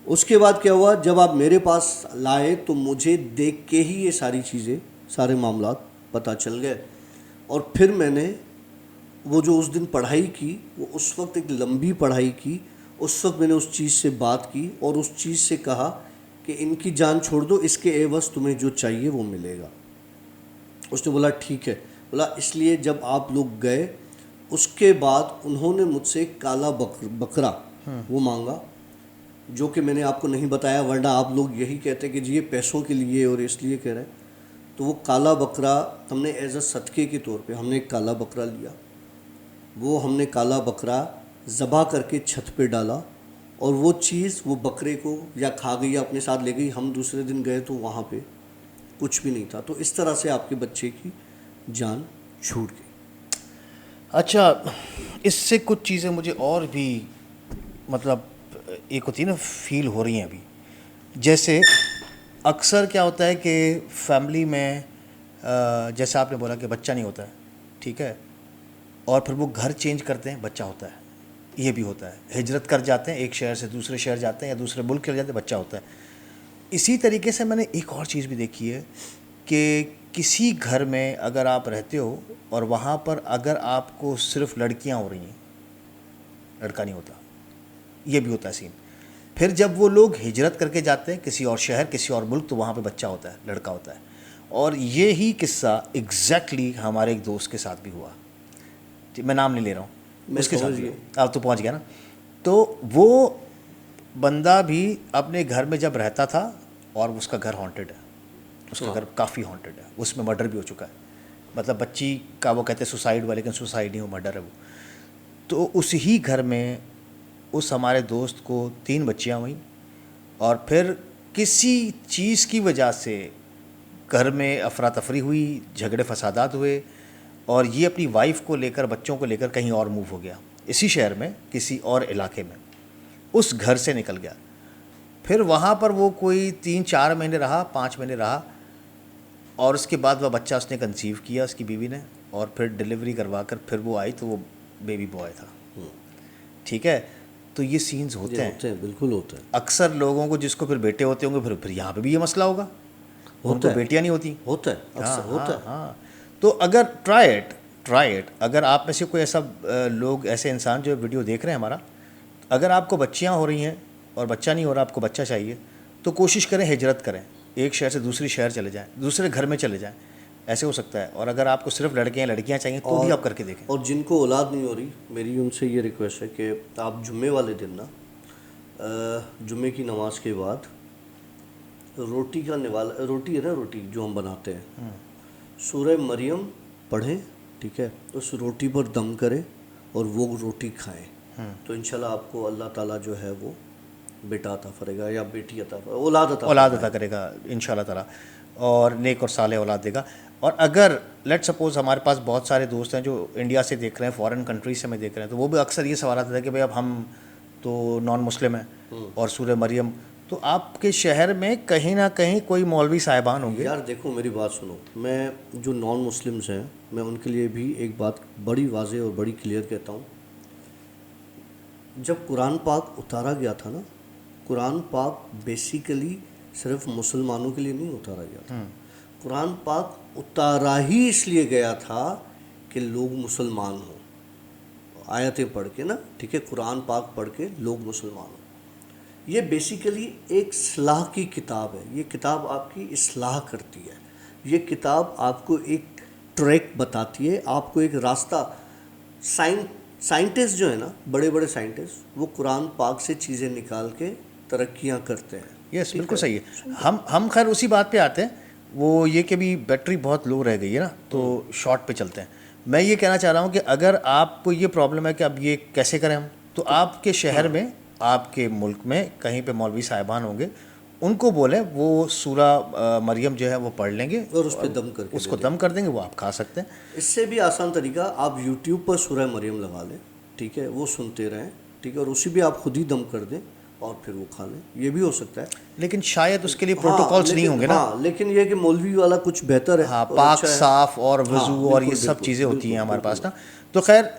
Speaker 2: उसके बाद क्या हुआ, जब आप मेरे पास लाए तो मुझे देख के ही ये सारी चीज़ें, सारे मामलात पता चल गए। और फिर मैंने वो जो उस दिन पढ़ाई की, वो उस वक्त एक लंबी पढ़ाई की। उस वक्त मैंने उस चीज़ से बात की और उस चीज़ से कहा कि इनकी जान छोड़ दो, इसके एवज तुम्हें जो चाहिए वो मिलेगा। उसने बोला ठीक है। बोला इसलिए जब आप लोग गए उसके बाद उन्होंने मुझसे काला बकरा वो मांगा, जो कि मैंने आपको नहीं बताया, वरना आप लोग यही कहते कि जी ये पैसों के लिए और इसलिए कह रहे हैं। तो वो काला बकरा हमने एज अ सदक़े के तौर पे हमने एक काला बकरा लिया। वो हमने काला बकरा ज़बा करके छत पे डाला और वो चीज़ वो बकरे को या खा गई या अपने साथ ले गई। हम दूसरे दिन गए तो वहाँ पे कुछ भी नहीं था। तो इस तरह से आपके बच्चे की जान छूट गई।
Speaker 1: अच्छा, इससे कुछ चीज़ें मुझे और भी मतलब एक होती है ना फील हो रही हैं अभी। जैसे अक्सर क्या होता है कि फैमिली में जैसे आपने बोला कि बच्चा नहीं होता है, ठीक है, और फिर वो घर चेंज करते हैं, बच्चा होता है। ये भी होता है, हिजरत कर जाते हैं, एक शहर से दूसरे शहर जाते हैं या दूसरे मुल्क चले जाते हैं, बच्चा होता है। इसी तरीके से मैंने एक और चीज़ भी देखी है कि किसी घर में अगर आप रहते हो और वहाँ पर अगर आपको सिर्फ लड़कियाँ हो रही हैं, लड़का नहीं होता, ये भी होता है सीन। फिर जब वो लोग हिजरत करके जाते हैं किसी और शहर, किसी और मुल्क, तो वहाँ पे बच्चा होता है, लड़का होता है। और ये ही किस्सा एग्जैक्टली हमारे एक दोस्त के साथ भी हुआ। मैं नाम नहीं ले रहा हूँ,
Speaker 2: मैं
Speaker 1: उसके साथ
Speaker 2: समझ
Speaker 1: भी
Speaker 2: गया।
Speaker 1: आप तो पहुँच गया ना। तो वो बंदा भी अपने घर में जब रहता था, और उसका घर हॉन्टेड है, उसका घर काफ़ी हॉन्टेड है, उसमें मर्डर भी हो चुका है। मतलब बच्ची का वो कहते हैं सुसाइड हुआ, लेकिन सुसाइड नहीं, वो मर्डर है वो। तो उस ही घर में उस हमारे दोस्त को 3 बच्चियां हुई, और फिर किसी चीज़ की वजह से घर में अफरा तफरी हुई, झगड़े फसादात हुए, और ये अपनी वाइफ को लेकर, बच्चों को लेकर कहीं और मूव हो गया, इसी शहर में किसी और इलाके में, उस घर से निकल गया। फिर वहाँ पर वो कोई 3-4 महीने रहा, 5 महीने रहा, और उसके बाद वह बच्चा उसने कंसीव किया, उसकी बीवी ने, और फिर डिलीवरी करवा कर फिर वो आई तो वो बेबी बॉय था। ठीक है, तो ये सीन्स होते हैं,
Speaker 2: बिल्कुल होते हैं।
Speaker 1: अक्सर लोगों को, जिसको फिर बेटे होते होंगे, फिर यहाँ पे भी ये मसला होगा, उनको बेटियाँ नहीं होती।
Speaker 2: होता है, अक्सर होता है।
Speaker 1: हाँ, तो अगर ट्राई इट, अगर आप में से कोई ऐसा लोग, ऐसे इंसान जो वीडियो देख रहे हैं हमारा, अगर आपको बच्चियाँ हो रही हैं और बच्चा नहीं हो रहा, आपको बच्चा चाहिए, तो कोशिश करें हिजरत करें, एक शहर से दूसरी शहर चले जाएं, दूसरे घर में चले जाएं, ऐसे हो सकता है। और अगर आपको सिर्फ लड़के या लड़कियां चाहिए तो भी आप करके देखें।
Speaker 2: और जिनको औलाद नहीं हो रही, मेरी उनसे ये रिक्वेस्ट है कि आप जुम्मे वाले दिन ना, जुम्मे की नमाज के बाद रोटी का निवाला, रोटी है ना, रोटी जो हम बनाते हैं, सूरह मरियम पढ़ें, ठीक है, उस रोटी पर दम करें और वो रोटी खाएं, तो इंशाल्लाह आपको अल्लाह ताला जो है वो बेटा अता करेगा या बेटी अता, औलाद
Speaker 1: अता करेगा इंशाल्लाह ताला, और नेक और साले औलाद देगा। और अगर लेट सपोज हमारे पास बहुत सारे दोस्त हैं जो इंडिया से देख रहे हैं, फॉरेन कंट्रीज से हमें देख रहे हैं, तो वो भी अक्सर ये सवाल आता है कि भाई अब हम तो नॉन मुस्लिम हैं और सूरह मरियम, तो आपके शहर में कहीं ना कहीं कोई मौलवी साहिबान होंगे।
Speaker 2: यार देखो मेरी बात सुनो, मैं जो नॉन मुस्लिम्स हैं, मैं उनके लिए भी एक बात बड़ी वाज़ेह और बड़ी क्लियर कहता हूँ। जब कुरान पाक उतारा गया था ना, कुरान पाक बेसिकली सिर्फ मुसलमानों के लिए नहीं उतारा गया था। कुरान पाक उतारा ही इसलिए गया था कि लोग मुसलमान हों, आयतें पढ़ के ना, ठीक है, कुरान पाक पढ़ के लोग मुसलमान हों। ये बेसिकली एक इस्लाह की किताब है। ये किताब आपकी इस्लाह करती है। ये किताब आपको एक ट्रैक बताती है, आपको एक रास्ता। साइंटिस्ट जो है ना, बड़े बड़े साइंटिस्ट, वो कुरान पाक से चीज़ें निकाल के तरक्कियां करते हैं।
Speaker 1: यस, बिल्कुल सही है। हम खैर उसी बात पे आते हैं, वो ये कि भी बैटरी बहुत लो रह गई है ना, तो शॉर्ट पे चलते हैं। मैं ये कहना चाह रहा हूँ कि अगर आपको ये प्रॉब्लम है कि अब ये कैसे करें हम, तो आपके शहर में, आपके मुल्क में कहीं पे मौलवी साहिबान होंगे, उनको बोलें वो सूरह मरियम जो है वो पढ़ लेंगे
Speaker 2: और उस पर दम करके
Speaker 1: उसको दम कर देंगे, वो आप खा सकते हैं।
Speaker 2: इससे भी आसान तरीका, आप यूट्यूब पर सूरह मरियम लगा लें, ठीक है, वो सुनते रहें, ठीक है, और उसी भी आप खुद ही दम कर दें, और फिर वो खा लें, ये भी हो सकता है।
Speaker 1: लेकिन शायद उसके लिए प्रोटोकॉल्स नहीं होंगे ना।
Speaker 2: हाँ, लेकिन ये कि मौलवी वाला कुछ बेहतर है
Speaker 1: हाँ,
Speaker 2: और
Speaker 1: पाक
Speaker 2: अच्छा है।
Speaker 1: साफ और
Speaker 2: हाँ,
Speaker 1: वज़ू और ये
Speaker 2: बिल्कुल,
Speaker 1: सब
Speaker 2: बिल्कुल,
Speaker 1: चीज़ें होती हैं
Speaker 2: बिल्कुल,
Speaker 1: हमारे पास
Speaker 2: बिल्कुल।
Speaker 1: ना। तो खैर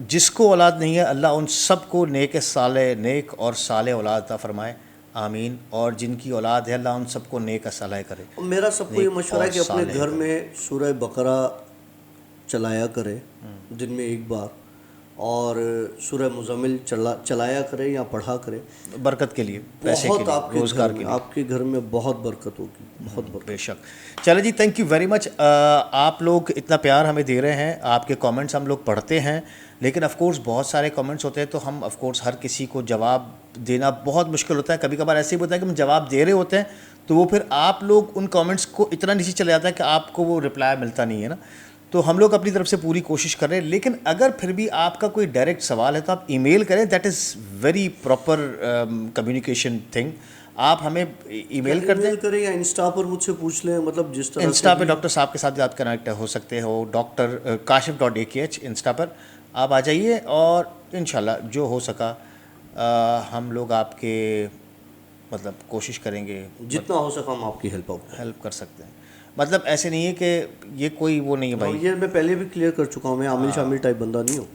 Speaker 1: जिसको औलाद नहीं है अल्लाह उन सबको नेक और साले औलाद अता फरमाए, आमीन। और जिनकी औलाद है अल्लाह उन सबको नेक साले करे,
Speaker 2: और मेरा सबको ये
Speaker 1: नेक
Speaker 2: मशवरा है
Speaker 1: और
Speaker 2: कि अपने
Speaker 1: साले
Speaker 2: घर
Speaker 1: करे।
Speaker 2: में सूरह बकरा चलाया करें दिन में एक बार, और सूरह मुज़म्मिल चलाया करें या पढ़ा करें।
Speaker 1: बरकत के लिए, पैसे के
Speaker 2: बहुत
Speaker 1: लिए,
Speaker 2: आपके घर
Speaker 1: रोज़गार
Speaker 2: में,
Speaker 1: के लिए।
Speaker 2: आपके घर में बहुत बरकत होगी, बहुत बरकत।
Speaker 1: बेशक। चले जी, थैंक यू वेरी मच। आप लोग इतना प्यार हमें दे रहे हैं, आपके कमेंट्स हम लोग पढ़ते हैं, लेकिन ऑफ कोर्स बहुत सारे कमेंट्स होते हैं तो हम ऑफ कोर्स हर किसी को जवाब देना बहुत मुश्किल होता है। कभी कभार ऐसे ही होता है कि हम जवाब दे रहे होते हैं तो वो फिर आप लोग उन कमेंट्स को इतना नीचे चले जाता है कि आपको वो रिप्लाई मिलता नहीं है ना। तो हम लोग अपनी तरफ से पूरी कोशिश कर रहे हैं, लेकिन अगर फिर भी आपका कोई डायरेक्ट सवाल है तो आप ईमेल करें। That is very proper communication thing. आप हमें ईमेल कर दें,
Speaker 2: ईमेल करें या इंस्टा पर मुझसे पूछ लें, मतलब जिस तरह
Speaker 1: इंस्टा
Speaker 2: से
Speaker 1: पे
Speaker 2: भी।
Speaker 1: डॉक्टर साहब के साथ आप कनेक्ट हो सकते हो, डॉक्टर kashif.akh इंस्टा पर आप आ जाइए और इंशाल्लाह जो हो सका हम लोग आपके मतलब कोशिश करेंगे,
Speaker 2: जितना हो सका हम आपकी हेल्प
Speaker 1: हेल्प कर सकते हैं। मतलब ऐसे नहीं है कि ये कोई वो नहीं है भाई,
Speaker 2: ये मैं पहले भी क्लियर कर चुका हूँ, मैं आमिल शामिल टाइप बंदा नहीं हूँ।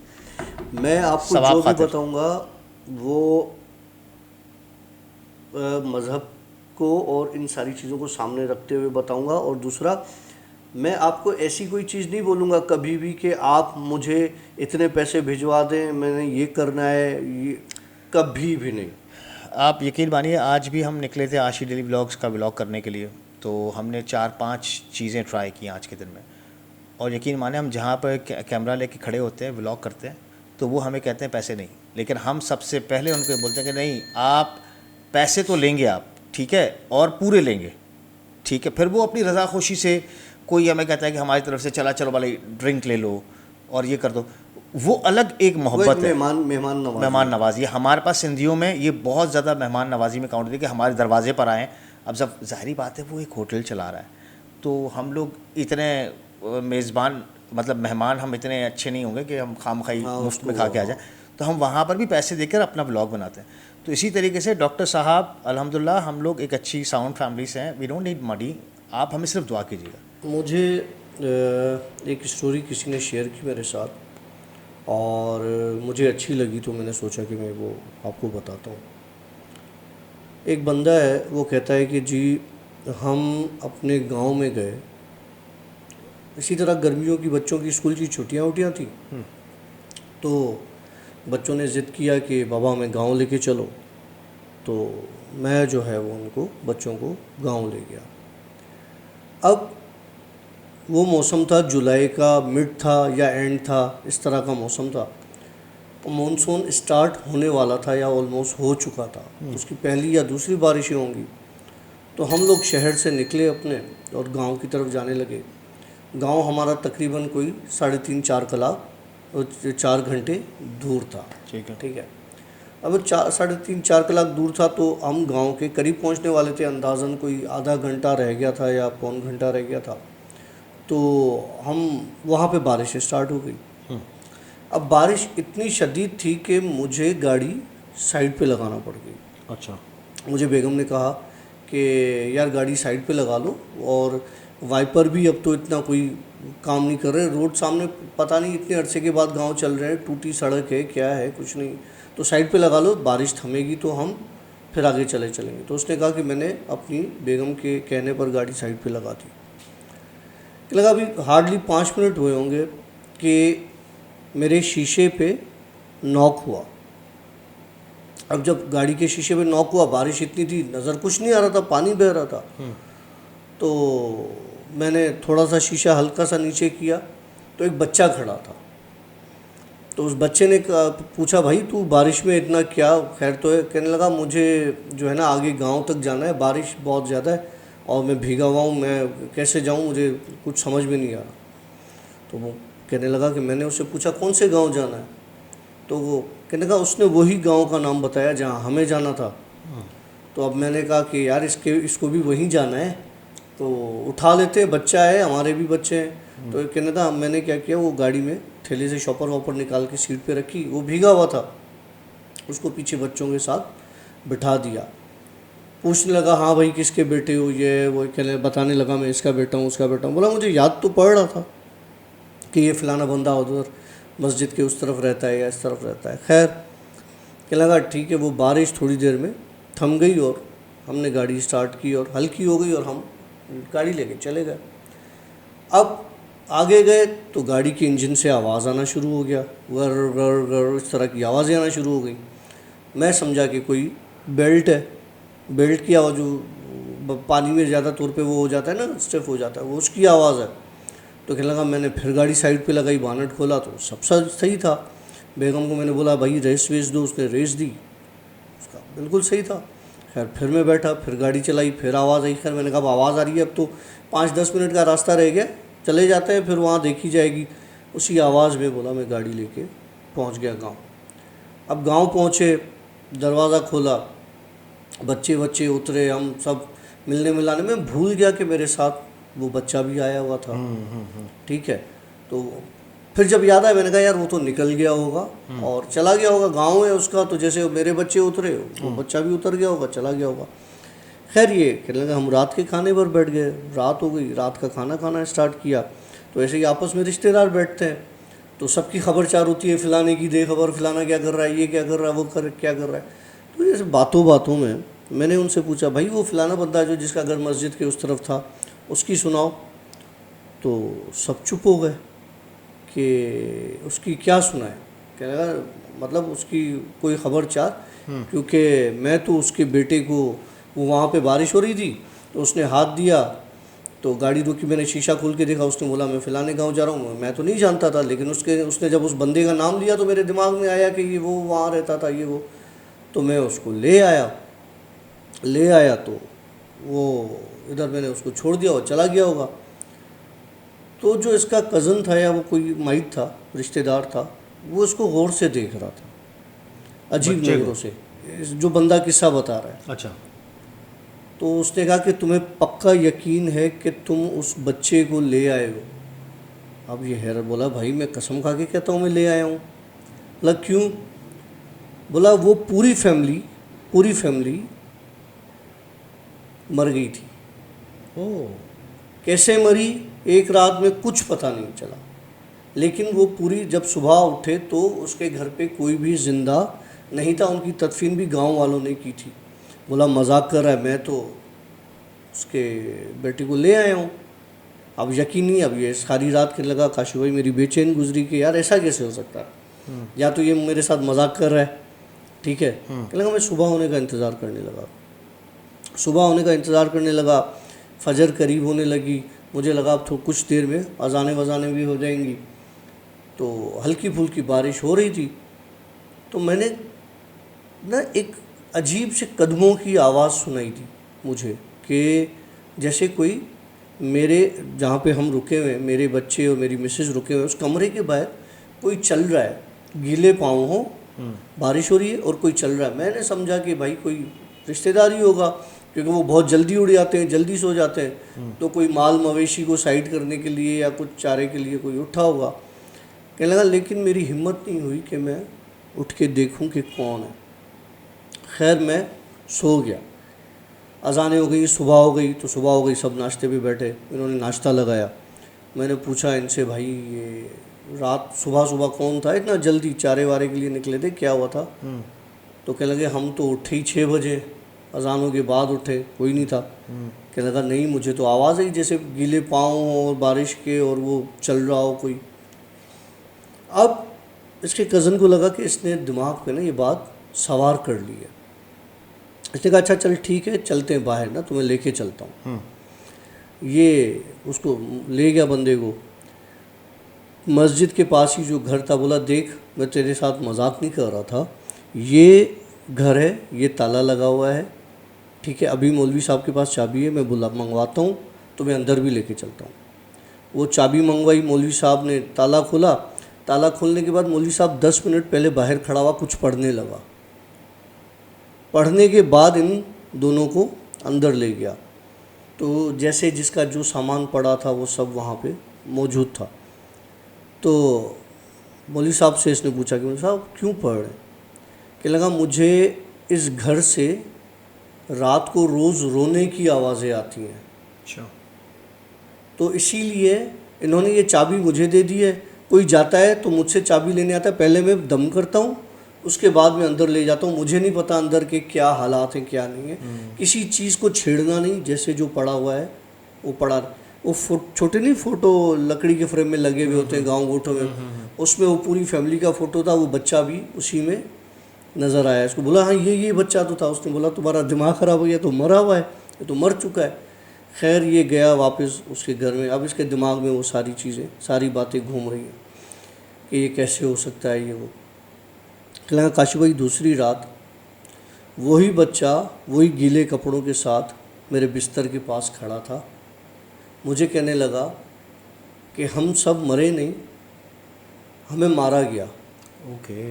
Speaker 2: मैं आपको
Speaker 1: सवाब
Speaker 2: जो भी
Speaker 1: खातिर।
Speaker 2: बताऊँगा वो मज़हब को और इन सारी चीज़ों को सामने रखते हुए बताऊँगा। और दूसरा, मैं आपको ऐसी कोई चीज़ नहीं बोलूँगा कभी भी कि आप मुझे इतने पैसे भिजवा दें, मैंने ये करना है, ये कभी भी नहीं।
Speaker 1: आप यकीन मानिए आज भी हम निकले थे आशी डेली व्लॉग्स का व्लॉग करने के लिए, तो हमने 4-5 चीज़ें ट्राई की आज के दिन में। और यकीन माने हम जहाँ पर कैमरा लेके खड़े होते हैं व्लॉग करते हैं तो वो हमें कहते हैं पैसे नहीं, लेकिन हम सबसे पहले उनको बोलते हैं कि नहीं आप पैसे तो लेंगे आप, ठीक है, और पूरे लेंगे, ठीक है। फिर वो अपनी रज़ा खुशी से कोई हमें कहता है कि हमारी तरफ से चलो भाई ड्रिंक ले लो और ये कर दो, वो अलग एक मोहब्बत है, मेहमान नवाजी। हमारे पास सिंधियों में ये बहुत ज़्यादा मेहमान नवाजी में काउंट होती है कि हमारे दरवाजे पर आएँ। अब जब ज़ाहिरी बात है वो एक होटल चला रहा है तो हम लोग इतने मेज़बान मतलब मेहमान हम इतने अच्छे नहीं होंगे कि हम खामखाई मुफ्त में खा के आ जाए, तो हम वहाँ पर भी पैसे देकर अपना व्लॉग बनाते हैं। तो इसी तरीके से डॉक्टर साहब अल्हम्दुलिल्लाह हम लोग एक अच्छी साउंड फैमिली से हैं, वी डोंट नीड मनी, आप हमें सिर्फ दुआ कीजिएगा।
Speaker 2: मुझे एक स्टोरी किसी ने शेयर की मेरे साथ और मुझे अच्छी लगी तो मैंने सोचा कि मैं वो आपको बताता हूँ। एक बंदा है, वो कहता है कि जी हम अपने गांव में गए, इसी तरह गर्मियों की बच्चों की स्कूल की छुट्टियाँ थी, तो बच्चों ने ज़िद किया कि बाबा हमें गांव लेके चलो। तो मैं जो है वो उनको बच्चों को गांव ले गया। अब वो मौसम था जुलाई का, मिड था या एंड था, इस तरह का मौसम था। मानसून स्टार्ट होने वाला था या ऑलमोस्ट हो चुका था, उसकी पहली या दूसरी बारिशें होंगी। तो हम लोग शहर से निकले अपने और गांव की तरफ जाने लगे। गांव हमारा तकरीबन कोई 3.5-4 कलाक और 4 घंटे दूर था, ठीक है। अब 3.5-4 कलाक दूर था तो हम गांव के करीब पहुंचने वाले थे, अंदाज़न कोई आधा घंटा रह गया था या पौन घंटा रह गया था। तो हम वहाँ पे बारिश स्टार्ट हो गई। अब बारिश इतनी शदीद थी कि मुझे गाड़ी साइड पे लगाना पड़ गई।
Speaker 1: अच्छा।
Speaker 2: मुझे बेगम ने कहा कि यार गाड़ी साइड पे लगा लो, और वाइपर भी अब तो इतना कोई काम नहीं कर रहे, रोड सामने पता नहीं इतने अरसे के बाद गांव चल रहे हैं, टूटी सड़क है क्या है कुछ नहीं, तो साइड पे लगा लो, बारिश थमेगी तो हम फिर आगे चलेंगे। तो उसने कहा कि मैंने अपनी बेगम के कहने पर गाड़ी साइड पे लगा दी। लगा अभी हार्डली 5 मिनट हुए होंगे कि मेरे शीशे पे नॉक हुआ। अब जब गाड़ी के शीशे पे नॉक हुआ, बारिश इतनी थी नज़र कुछ नहीं आ रहा था, पानी बह रहा था। तो मैंने थोड़ा सा शीशा हल्का सा नीचे किया तो एक बच्चा खड़ा था। तो उस बच्चे ने पूछा भाई तू बारिश में इतना क्या खैर तो है? कहने लगा मुझे जो है ना आगे गांव तक जाना है, बारिश बहुत ज़्यादा है और मैं भीगा हुआ हूँ, मैं कैसे जाऊँ, मुझे कुछ समझ में नहीं आ रहा। तो वो कहने लगा कि मैंने उससे पूछा कौन से गांव जाना है, तो वो कहने लगा उसने वही गांव का नाम बताया जहां हमें जाना था। तो अब मैंने कहा कि यार इसको भी वहीं जाना है तो उठा लेते, बच्चा है, हमारे भी बच्चे हैं। तो कहने लगा मैंने क्या किया, वो गाड़ी में थैले से शॉपर वॉपर निकाल के सीट पे रखी, वो भीगा हुआ था, उसको पीछे बच्चों के साथ बिठा दिया, पूछने लगा हाँ भाई किसके बेटे हो, ये वो कहने बताने लगा मैं इसका बेटा हूँ उसका बेटा हूँ। बोला मुझे याद तो पड़ रहा था कि ये फ़लाना बंदा उधर मस्जिद के उस तरफ रहता है या इस तरफ रहता है। खैर कहने लगा ठीक है। वो बारिश थोड़ी देर में थम गई और हमने गाड़ी स्टार्ट की और हल्की हो गई और हम गाड़ी लेके चले गए। अब आगे गए तो गाड़ी के इंजन से आवाज़ आना शुरू हो गया, गर गर गर इस तरह की आवाज़ें आना शुरू हो गई। मैं समझा कि कोई बेल्ट है, बेल्ट की आवाज़ जो पानी में ज़्यादा तौर पे वो हो जाता है ना, स्टिफ हो जाता है, वो उसकी आवाज़ है। तो कहने लगा, मैंने फिर गाड़ी साइड पे लगाई, बानट खोला तो सब सही था। बेगम को मैंने बोला भाई रेस वेस दो, उसने रेस दी, उसका बिल्कुल सही था। खैर फिर मैं बैठा, फिर गाड़ी चलाई, फिर आवाज़ आई। खैर मैंने कहा अब आवाज़ आ रही है, अब तो 5-10 मिनट का रास्ता रह गया, चले जाते हैं फिर वहाँ देखी जाएगी। उसी आवाज़ में बोला मैं गाड़ी लेके पहुँच गया गाँव। अब गाँव पहुँचे, दरवाज़ा खोला, बच्चे उतरे, हम सब मिलने मिलाने में भूल गया कि मेरे साथ वो बच्चा भी आया हुआ था। ठीक है, तो फिर जब याद आया मैंने कहा यार वो तो निकल गया होगा और चला गया होगा, गांव है उसका, तो जैसे मेरे बच्चे उतरे वो बच्चा भी उतर गया होगा, चला गया होगा। खैर ये कहने लगा हम रात के खाने पर बैठ गए, रात हो गई, रात का खाना खाना स्टार्ट किया। तो ऐसे ही आपस में रिश्तेदार बैठते हैं तो सबकी खबर चार होती है, फलाने की दे खबर, फलाना क्या कर रहा है, ये क्या कर रहा है, वो क्या कर रहा है। तो जैसे बातों बातों में मैंने उनसे पूछा भाई वो फलाना बंदा जो जिसका घर मस्जिद के उस तरफ था उसकी सुनाओ। तो सब चुप हो गए कि उसकी क्या सुनाए, कहने लगा मतलब उसकी कोई खबर चार, क्योंकि मैं तो उसके बेटे को, वो वहाँ पे बारिश हो रही थी तो उसने हाथ दिया तो गाड़ी रुकी, मैंने शीशा खोल के देखा, उसने बोला मैं फ़लाने गांव जा रहा हूँ। मैं तो नहीं जानता था, लेकिन उसने जब उस बंदे का नाम लिया तो मेरे दिमाग में आया कि ये वो वहाँ रहता था, ये वो। तो मैं उसको ले आया तो वो इधर मैंने उसको छोड़ दिया और चला गया होगा। तो जो इसका कज़न था या वो कोई माइट था, रिश्तेदार था, वो इसको गौर से देख रहा था, अजीब नज़रों से, जो बंदा किस्सा बता रहा है।
Speaker 1: अच्छा।
Speaker 2: तो उसने कहा कि तुम्हें पक्का यकीन है कि तुम उस बच्चे को ले आए हो? अब ये हैरत, बोला भाई मैं कसम खा के कहता हूँ मैं ले आया हूँ। बोला क्यों? बोला वो पूरी फैमिली मर गई थी।
Speaker 1: ओह,
Speaker 2: कैसे मरी एक रात में कुछ पता नहीं चला, लेकिन वो पूरी जब सुबह उठे तो उसके घर पे कोई भी ज़िंदा नहीं था, उनकी तदफीन भी गांव वालों ने की थी। बोला मजाक कर रहा है, मैं तो उसके बेटे को ले आया हूँ। अब यकीन नहीं, अब ये सारी रात कहने लगा काशी भाई मेरी बेचैन गुजरी कि यार ऐसा कैसे हो सकता है, या तो ये मेरे साथ मजाक कर रहा है, ठीक है। कहने लगा मैं सुबह होने का इंतज़ार करने लगा, फजर करीब होने लगी, मुझे लगा अब तो कुछ देर में अजाने वजाने भी हो जाएंगी। तो हल्की फुल्की बारिश हो रही थी, तो मैंने ना एक अजीब से कदमों की आवाज़ सुनाई दी मुझे, कि जैसे कोई मेरे जहाँ पे हम रुके हुए, मेरे बच्चे और मेरी मिसेज रुके हुए, उस कमरे के बाहर कोई चल रहा है, गीले पाँव हो, बारिश हो रही है और कोई चल रहा है। मैंने समझा कि भाई कोई रिश्तेदार ही होगा, क्योंकि वो बहुत जल्दी उड़ जाते हैं, जल्दी सो जाते हैं, तो कोई माल मवेशी को साइड करने के लिए या कुछ चारे के लिए कोई उठा होगा। कहने लगा लेकिन मेरी हिम्मत नहीं हुई कि मैं उठ के देखूं कि कौन है। खैर मैं सो गया, अजानें हो गई, सुबह हो गई, सब नाश्ते पे बैठे, इन्होंने नाश्ता लगाया। मैंने पूछा इनसे भाई ये रात सुबह कौन था, इतना जल्दी चारे वारे के लिए निकले थे, क्या हुआ था? तो कहने लगे हम तो उठे ही 6 बजे, अजानों के बाद उठे, कोई नहीं था। कहने लगा नहीं मुझे तो आवाज़ आई जैसे गीले पाँव और बारिश के और वो चल रहा हो कोई। अब इसके कज़न को लगा कि इसने दिमाग पे ना ये बात सवार कर ली है। इसने कहा अच्छा चल ठीक है, चलते हैं बाहर ना, तुम्हें लेके चलता हूँ। ये उसको ले गया बंदे को मस्जिद के पास ही जो घर था। बोला देख मैं तेरे साथ मजाक नहीं कर रहा था, ये घर है, ये ताला लगा हुआ है, ठीक है। अभी मौलवी साहब के पास चाबी है, मैं मंगवाता हूँ तो मैं अंदर भी लेके चलता हूँ। वो चाबी मंगवाई, मौलवी साहब ने ताला खोला। ताला खोलने के बाद मौलवी साहब 10 मिनट पहले बाहर खड़ा हुआ, कुछ पढ़ने लगा। पढ़ने के बाद इन दोनों को अंदर ले गया, तो जैसे जिसका जो सामान पड़ा था वो सब वहाँ पे मौजूद था। तो मौलवी साहब से इसने पूछा कि मौलवी साहब क्यों पढ़ रहे हैं? कि लगा मुझे इस घर से रात को रोज़ रोने की आवाज़ें आती हैं।
Speaker 1: अच्छा।
Speaker 2: तो इसीलिए इन्होंने ये चाबी मुझे दे दी है। कोई जाता है तो मुझसे चाबी लेने आता है, पहले मैं दम करता हूँ, उसके बाद मैं अंदर ले जाता हूँ। मुझे नहीं पता अंदर के क्या हालात हैं क्या नहीं है। किसी चीज़ को छेड़ना नहीं, जैसे जो पड़ा हुआ है वो पड़ा। वो छोटे नहीं फ़ोटो लकड़ी के फ्रेम में लगे हुए होते हैं गाँव गोठों में, उसमें वो पूरी फैमिली का फ़ोटो था। वो बच्चा भी उसी में नज़र आया। इसको बोला हाँ ये बच्चा तो था। उसने बोला तुम्हारा दिमाग ख़राब हो गया, तो मरा हुआ है, ये तो मर चुका है। खैर ये गया वापस उसके घर में। अब इसके दिमाग में वो सारी चीज़ें, सारी बातें घूम रही हैं कि ये कैसे हो सकता है, ये वो। कहला काशी भाई दूसरी रात वही बच्चा वही गीले कपड़ों के साथ मेरे बिस्तर के पास खड़ा था। मुझे कहने लगा कि हम सब मरे नहीं, हमें मारा गया।
Speaker 1: ओके।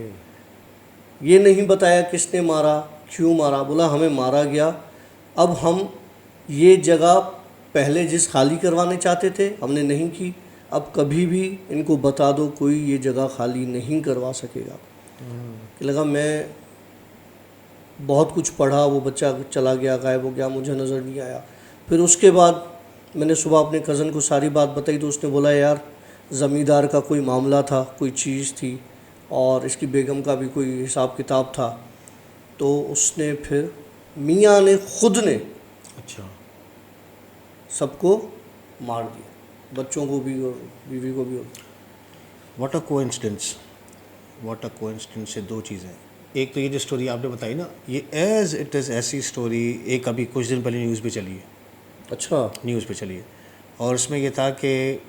Speaker 2: ये नहीं बताया किसने मारा, क्यों मारा। बोला हमें मारा गया। अब हम ये जगह पहले जिस खाली करवाने चाहते थे हमने नहीं की, अब कभी भी इनको बता दो कोई ये जगह खाली नहीं करवा सकेगा। कि लगा मैं बहुत कुछ पढ़ा, वो बच्चा चला गया, गायब हो गया, मुझे नज़र नहीं आया। फिर उसके बाद मैंने सुबह अपने कज़न को सारी बात बताई तो उसने बोला यार ज़मींदार का कोई मामला था, कोई चीज़ थी, और इसकी बेगम का भी कोई हिसाब किताब था। तो उसने फिर मियाँ ने खुद ने
Speaker 1: अच्छा।
Speaker 2: सबको मार दिया, बच्चों को भी और बीवी को भी।
Speaker 1: What a coincidence, what a coincidence. ये दो चीज़ें, एक तो ये जो स्टोरी आपने बताई ना, ये एज इट इज़ ऐसी स्टोरी एक अभी कुछ दिन पहले न्यूज़ पे चली है।
Speaker 2: अच्छा।
Speaker 1: न्यूज़ पे चली है, और उसमें ये था कि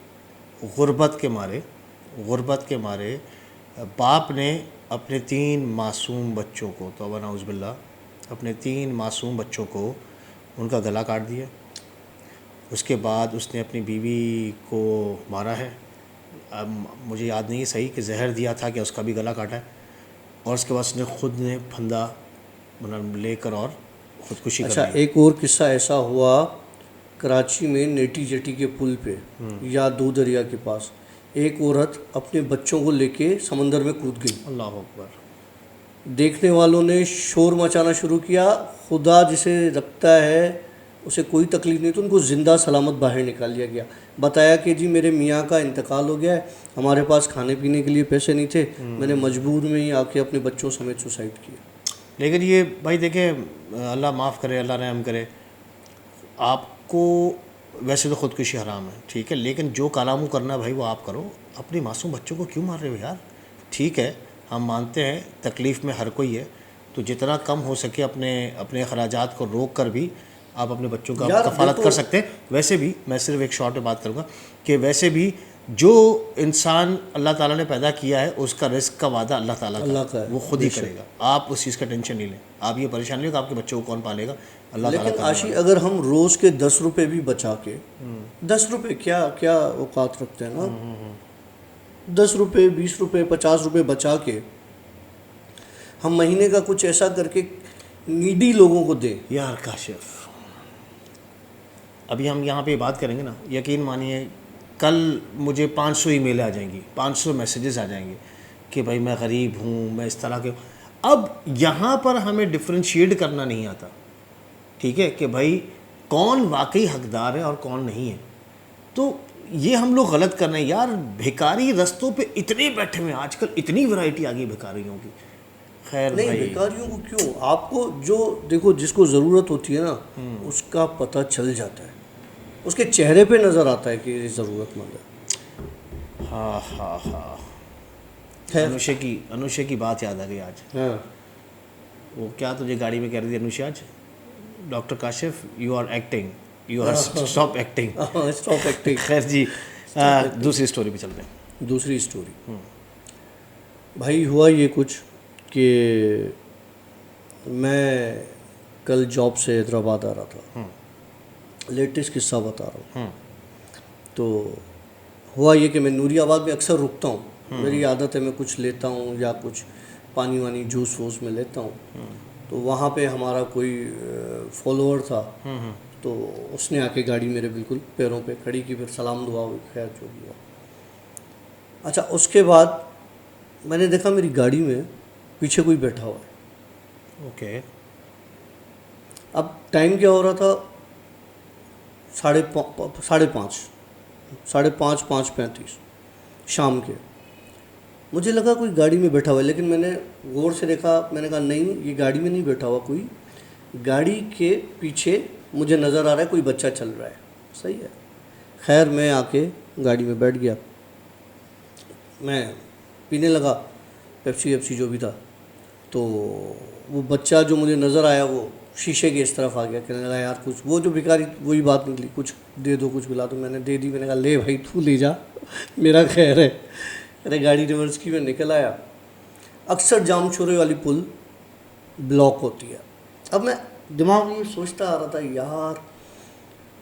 Speaker 1: गुर्बत के मारे बाप ने अपने 3 मासूम बच्चों को, तौबा नाउज़ बिल्लाह, अपने 3 मासूम बच्चों को उनका गला काट दिया। उसके बाद उसने अपनी बीवी को मारा है। अब मुझे याद नहीं है सही कि जहर दिया था कि उसका भी गला काटा है, और उसके बाद उसने खुद ने फंदा मतलब लेकर और ख़ुदकुशी कर
Speaker 2: अच्छा,
Speaker 1: ली।
Speaker 2: एक और किस्सा ऐसा हुआ कराची में नेटी जेटी के पुल पे या दो दरिया के पास। एक औरत अपने बच्चों को लेके समंदर में कूद गई।
Speaker 1: अल्लाह अकबर।
Speaker 2: देखने वालों ने शोर मचाना शुरू किया। खुदा जिसे रखता है उसे कोई तकलीफ़ नहीं, तो उनको ज़िंदा सलामत बाहर निकाल लिया गया। बताया कि जी मेरे मियाँ का इंतकाल हो गया है, हमारे पास खाने पीने के लिए पैसे नहीं थे, मैंने मजबूर में ही आके अपने बच्चों समेत सुसाइड किया।
Speaker 1: लेकिन ये भाई देखें, अल्लाह माफ़ करे, अल्लाह रहम करे, आपको वैसे तो ख़ुदकुशी हराम है, ठीक है, लेकिन जो कालामू करना है भाई वो आप करो। अपने मासूम बच्चों को क्यों मार रहे हो यार? ठीक है, हम मानते हैं तकलीफ़ में हर कोई है, तो जितना कम हो सके अपने अपने अखराजात को रोक कर भी आप अपने बच्चों का
Speaker 2: यार
Speaker 1: कफ़ालत कर सकते हैं। वैसे भी मैं सिर्फ एक शॉर्ट में बात करूँगा कि वैसे भी जो इंसान अल्लाह ताला ने पैदा किया है उसका रिस्क का वादा अल्लाह ताला का है, वो खुद ही करेगा। आप उस चीज़ का टेंशन नहीं लें। आप ये परेशान नहीं हो कि आपके बच्चों को कौन पालेगा, अल्लाह ताला
Speaker 2: लेकिन
Speaker 1: करने
Speaker 2: आशी
Speaker 1: वाला है।
Speaker 2: अगर हम रोज़ के 10 रुपये भी बचा के, 10 रुपये क्या क्या औकात रखते हैं ना, 10 रुपये 20 रुपये 50 रुपये बचा के हम महीने का कुछ ऐसा करके नीडी लोगों को दें।
Speaker 1: यार काशिफ, अभी हम यहाँ पे बात करेंगे ना, यकीन मानिए कल मुझे 500 ईमेल आ जाएंगी, 500 मैसेजेस आ जाएंगे कि भाई मैं गरीब हूँ, मैं इस तरह के। अब यहाँ पर हमें डिफ्रेंशिएट करना नहीं आता, ठीक है, कि भाई कौन वाकई हकदार है और कौन नहीं है। तो ये हम लोग गलत कर रहे हैं यार। भिखारी रस्तों पे इतने बैठे हुए हैं आजकल, इतनी वैरायटी आ गई भिखारियों की। खैर
Speaker 2: नहीं,
Speaker 1: भाई,
Speaker 2: भिखारियों को क्यों, आपको जो देखो जिसको ज़रूरत होती है ना उसका पता चल जाता है, उसके चेहरे पे नज़र आता है कि ये ज़रूरतमंद है।
Speaker 1: हाँ हाँ हाँ,
Speaker 2: खैर,
Speaker 1: अनुषे की बात याद आ गई आज।
Speaker 2: हाँ
Speaker 1: वो क्या तुझे गाड़ी में कह रही थी अनुषा आज, doctor Kashif you are acting, you are stop acting.
Speaker 2: Stop acting.
Speaker 1: खैर जी, दूसरी स्टोरी पे चलते हैं।
Speaker 2: दूसरी स्टोरी भाई, हुआ ये कुछ कि मैं कल जॉब से हैदराबाद आ रहा था, लेटेस्ट किस्सा बता रहा हूँ। तो हुआ ये कि मैं नूरियाबाद में अक्सर रुकता हूँ, मेरी आदत है मैं कुछ लेता हूँ या कुछ पानी वानी जूस वूस में लेता हूँ। तो वहाँ पे हमारा कोई फॉलोअर था, तो उसने आके गाड़ी मेरे बिल्कुल पैरों पे खड़ी की, फिर सलाम दुआ हुई, खैर जो भी हुआ। अच्छा, उसके बाद मैंने देखा मेरी गाड़ी में पीछे कोई बैठा हुआ है।
Speaker 1: ओके।
Speaker 2: अब टाइम क्या हो रहा था, 5:30, 5:30, 5:35 शाम के। मुझे लगा कोई गाड़ी में बैठा हुआ है, लेकिन मैंने गौर से देखा, मैंने कहा नहीं ये गाड़ी में नहीं बैठा हुआ कोई, गाड़ी के पीछे मुझे नज़र आ रहा है कोई बच्चा चल रहा है। सही है। खैर मैं आके गाड़ी में बैठ गया, मैं पीने लगा पेप्सी वेप्सी जो भी था। तो वो बच्चा जो मुझे नज़र आया वो शीशे के इस तरफ आ गया, कहने लगा यार कुछ, वो जो भिखारी वही बात निकली, कुछ दे दो कुछ पिला दो। मैंने दे दी, मैंने कहा ले भाई तू ले जा, मेरा खैर है। अरे गाड़ी रिवर्स की, मैं निकल आया। अक्सर जामछोरे वाली पुल ब्लॉक होती है। अब मैं दिमाग में सोचता आ रहा था यार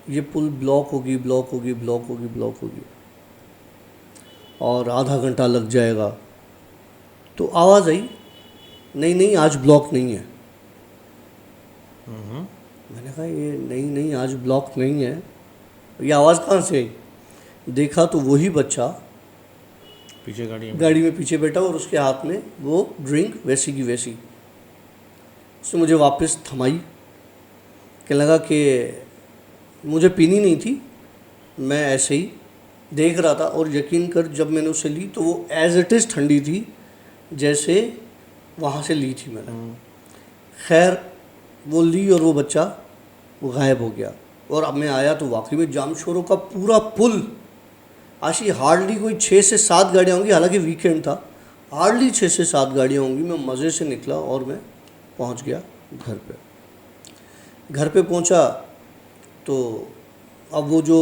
Speaker 2: ये पुल ब्लॉक होगी, ब्लॉक होगी, ब्लॉक होगी, ब्लॉक होगी, और आधा घंटा लग जाएगा। तो आवाज़ आई, नहीं नहीं आज ब्लॉक नहीं है। मैंने कहा ये नहीं नहीं आज ब्लॉक नहीं है, ये आवाज़ कहाँ से आई? देखा तो वही बच्चा
Speaker 1: पीछे
Speaker 2: गाड़ी में पीछे बैठा और उसके हाथ में वो ड्रिंक वैसी की वैसी। उसने मुझे वापस थमाई, कहने लगा कि मुझे पीनी नहीं थी, मैं ऐसे ही देख रहा था, और यकीन कर जब मैंने उसे ली तो वो एज इट इज़ ठंडी थी जैसे वहाँ से ली थी मैंने। खैर वो ली और वो बच्चा वो गायब हो गया। और अब मैं आया तो वाकई में जामशोरों का पूरा पुल, आशी हार्डली कोई 6 से 7 गाड़ियाँ होंगी, हालांकि वीकेंड था, हार्डली 6 से 7 गाड़ियाँ होंगी। मैं मज़े से निकला और मैं पहुँच गया घर पे। घर पे पहुँचा तो अब वो जो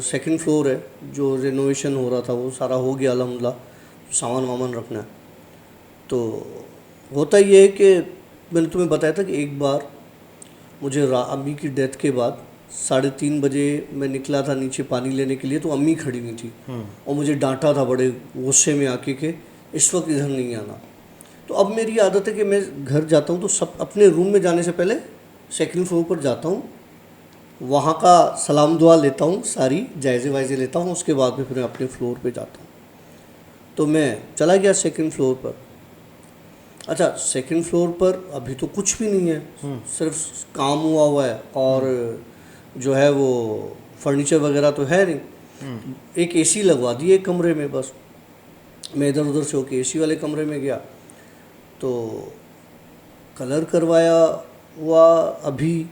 Speaker 2: सेकंड फ्लोर है जो रेनोवेशन हो रहा था वो सारा हो गया अल्हम्दुलिल्लाह, सामान वामान रखना है। तो होता ये है कि मैंने तुम्हें बताया था कि एक बार मुझे अम्मी की डेथ के बाद 3:30 बजे मैं निकला था नीचे पानी लेने के लिए, तो अम्मी खड़ी हुई थी और मुझे डांटा था बड़े गुस्से में आके कि इस वक्त इधर नहीं आना। तो अब मेरी आदत है कि मैं घर जाता हूँ तो सब अपने रूम में जाने से पहले सेकंड फ्लोर पर जाता हूँ, वहाँ का सलाम दुआ लेता हूँ, सारी जायज़े वायज़े लेता हूँ, उसके बाद में फिर मैं अपने फ्लोर पे जाता हूँ। तो मैं चला गया सेकंड फ्लोर पर। अच्छा सेकंड फ्लोर पर अभी तो कुछ भी नहीं है, सिर्फ काम हुआ है और जो है वो फर्नीचर वगैरह तो है नहीं। एक एसी लगवा दी एक कमरे में, बस मैं इधर उधर से होके एसी वाले कमरे में गया तो कलर करवाया हुआ अभी,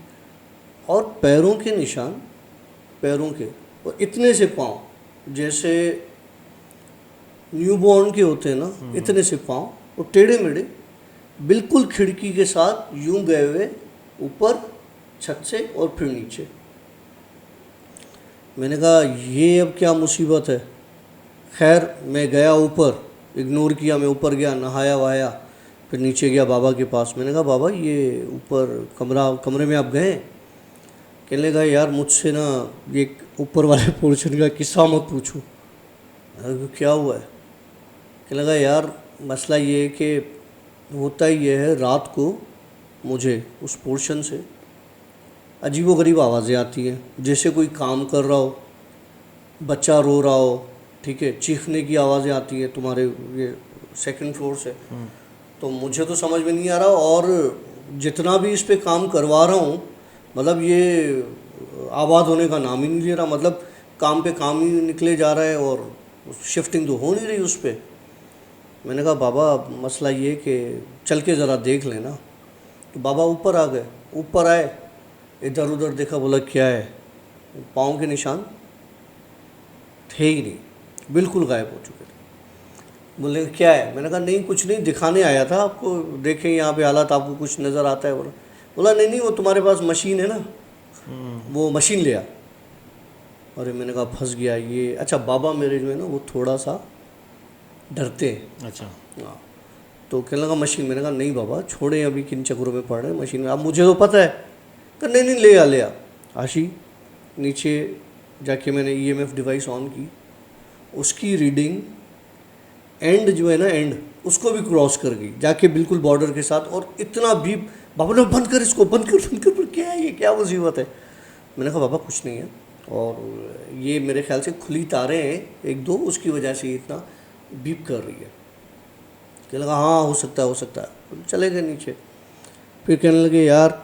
Speaker 2: और पैरों के निशान, पैरों के और इतने से पाँव जैसे न्यूबॉर्न के होते हैं ना, इतने से पाँव और टेढ़े मेढ़े, बिल्कुल खिड़की के साथ यूं गए हुए ऊपर छत से और फिर नीचे। मैंने कहा ये अब क्या मुसीबत है। खैर मैं गया ऊपर, इग्नोर किया, मैं ऊपर गया, नहाया वहाया, फिर नीचे गया बाबा के पास। मैंने कहा बाबा ये ऊपर कमरे में आप गए? कहने लगा यार मुझसे ना ये ऊपर वाले पोर्शन का किस्सा मत पूछो। क्या हुआ है? कहने लगा यार मसला ये है कि होता ही ये है, रात को मुझे उस पोर्शन से अजीबोगरीब आवाज़ें आती हैं, जैसे कोई काम कर रहा हो, बच्चा रो रहा हो, ठीक है, चीखने की आवाज़ें आती हैं तुम्हारे ये सेकंड फ्लोर से। तो मुझे तो समझ में नहीं आ रहा, और जितना भी इस पे काम करवा रहा हूँ मतलब ये आबाद होने का नाम ही नहीं ले रहा, मतलब काम पे काम ही निकले जा रहा है और शिफ्टिंग तो हो नहीं रही उस पर। मैंने कहा बाबा मसला ये कि चल के ज़रा देख लेना। तो बाबा ऊपर आ गए, ऊपर आए, इधर उधर देखा, बोला क्या है? पाँव के निशान थे ही नहीं, बिल्कुल गायब हो चुके थे। बोले क्या है? मैंने कहा नहीं कुछ नहीं, दिखाने आया था आपको, देखें यहाँ पे हालात आपको कुछ नज़र आता है। बोला नहीं नहीं वो तुम्हारे पास मशीन है ना, वो मशीन ले आ। अरे मैंने कहा फंस गया ये। अच्छा बाबा मेरे जो है ना वो थोड़ा सा डरते हैं।
Speaker 1: अच्छा
Speaker 2: हाँ, तो कहने लगा मशीन। मैंने कहा नहीं बाबा छोड़ें, अभी किन चक्करों में पड़ रहे हैं, मशीन में अब मुझे तो पता है। कहा नहीं नहीं ले आ। आशी नीचे जाके मैंने ईएमएफ डिवाइस ऑन की, उसकी रीडिंग एंड जो है ना, एंड उसको भी क्रॉस कर गई जाके बिल्कुल बॉर्डर के साथ। और इतना भी बाबा ने बंद कर इसको, बंद कर, क्या है ये, क्या मुसीबत है? मैंने कहा बाबा कुछ नहीं है, और ये मेरे ख्याल से खुली तारें हैं एक दो, उसकी वजह से इतना बीप कर रही है। कहने लगा हाँ हो सकता है हो सकता है। चले गए नीचे। फिर कहने लगे यार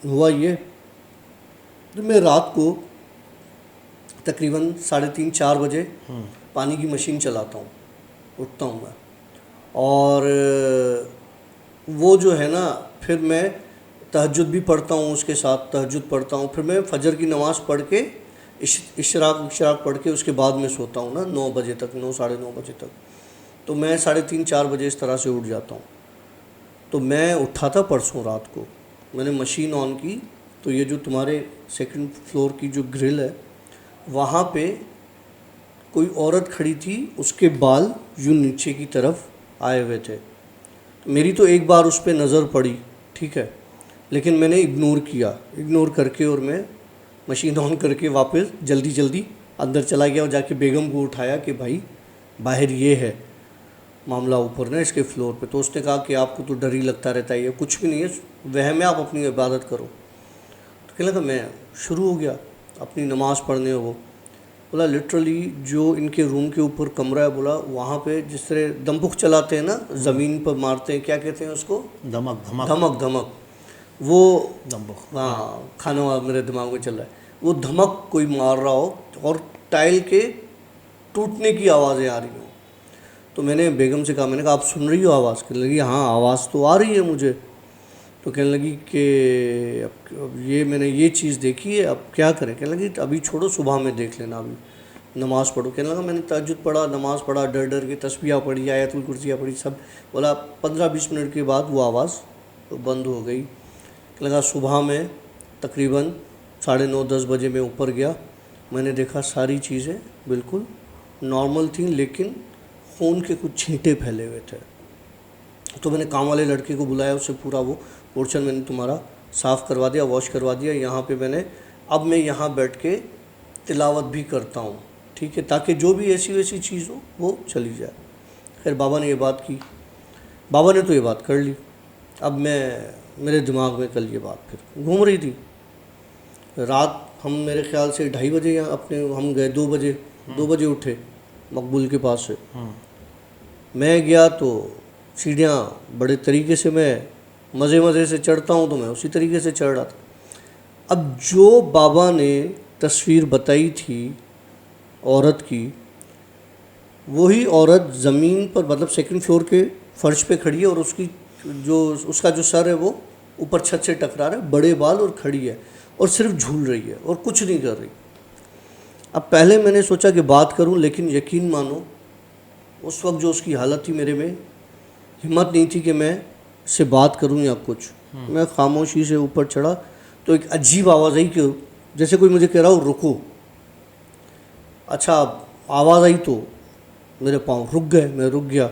Speaker 2: हुआ ये, तो मैं रात को तकरीबन 3:30-4 बजे पानी की मशीन चलाता हूँ, उठता हूँ मैं, और वो जो है ना, फिर मैं तहज्जुद भी पढ़ता हूँ, उसके साथ तहज्जुद पढ़ता हूँ, फिर मैं फजर की नमाज़ पढ़ के इशराक पढ़ के उसके बाद में सोता हूँ ना 9 बजे तक, 9 साढ़े 9 बजे तक। तो मैं 3:30-4 बजे इस तरह से उठ जाता हूँ। तो मैं उठा था परसों रात को, मैंने मशीन ऑन की, तो ये जो तुम्हारे सेकंड फ्लोर की जो ग्रिल है वहाँ पे कोई औरत खड़ी थी, उसके बाल यूँ नीचे की तरफ आए हुए थे। तो मेरी तो एक बार उस पर नज़र पड़ी, ठीक है, लेकिन मैंने इग्नोर करके, और मैं मशीन ऑन करके वापस जल्दी जल्दी अंदर चला गया और जाके बेगम को उठाया कि भाई बाहर ये है मामला ऊपर ना इसके फ्लोर पे। तो उसने कहा कि आपको तो डर ही लगता रहता है, ये कुछ भी नहीं है, वहम है, आप अपनी इबादत करो। तो कहने लगा, मैं शुरू हो गया अपनी नमाज़ पढ़ने। वो बोला लिटरली जो इनके रूम के ऊपर कमरा है, बोला वहाँ पे जिस तरह दमपुख चलाते हैं ना, ज़मीन पर मारते हैं, क्या कहते हैं उसको,
Speaker 1: धमक धमक
Speaker 2: धमक धमक, वो
Speaker 1: धमक,
Speaker 2: हाँ खाना मेरे दिमाग में चल रहा है, वो धमक कोई मार रहा हो और टाइल के टूटने की आवाज़ें आ रही हो। तो मैंने बेगम से कहा, मैंने कहा आप सुन रही हो आवाज़? कहने लगी हाँ आवाज़ तो आ रही है मुझे। तो कहने लगी कि अब ये मैंने ये चीज़ देखी है, अब क्या करें? कहने लगी अभी छोड़ो, सुबह में देख लेना, अभी नमाज़ पढ़ो। कहने लगा मैंने तहज्जुद पढ़ा, नमाज़ पढ़ा, डर डर के तस्बीह पढ़ी, आयतुल कुर्सियाँ पढ़ी, सब। बोला 15-20 मिनट के बाद वो आवाज़ तो बंद हो गई। कहने लगा सुबह में तकरीबन 9:30-10 बजे मैं ऊपर गया, मैंने देखा सारी चीज़ें बिल्कुल नॉर्मल थी, लेकिन खून के कुछ छींटे फैले हुए थे। तो मैंने काम वाले लड़के को बुलाया, उससे पूरा वो पोर्शन मैंने तुम्हारा साफ़ करवा दिया, वॉश करवा दिया। यहाँ पे अब मैं यहाँ बैठ के तिलावत भी करता हूँ, ठीक है, ताकि जो भी ऐसी वैसी चीज़ हो वो चली जाए। खैर बाबा ने ये बात की, बाबा ने तो ये बात कर ली। अब मेरे दिमाग में कल ये बात फिर घूम रही थी। रात हम मेरे ख्याल से 2:30 बजे यहाँ हम गए, 2 बजे उठे मकबूल के पास से। मैं गया तो सीढ़ियाँ बड़े तरीके से मैं मज़े से चढ़ता हूँ, तो मैं उसी तरीके से चढ़ रहा था। अब जो बाबा ने तस्वीर बताई थी औरत की, वही औरत ज़मीन पर, मतलब सेकंड फ्लोर के फर्श पे खड़ी है, और उसका जो सर है वो ऊपर छत से टकरा रहा है, बड़े बाल, और खड़ी है और सिर्फ झूल रही है और कुछ नहीं कर रही। अब पहले मैंने सोचा कि बात करूं, लेकिन यकीन मानो उस वक्त जो उसकी हालत थी, मेरे में हिम्मत नहीं थी कि मैं से बात करूं या कुछ। मैं खामोशी से ऊपर चढ़ा तो एक अजीब आवाज़ आई कि जैसे कोई मुझे कह रहा हो रुको। अच्छा, आवाज़ आई तो मेरे पाँव रुक गए, मैं रुक गया।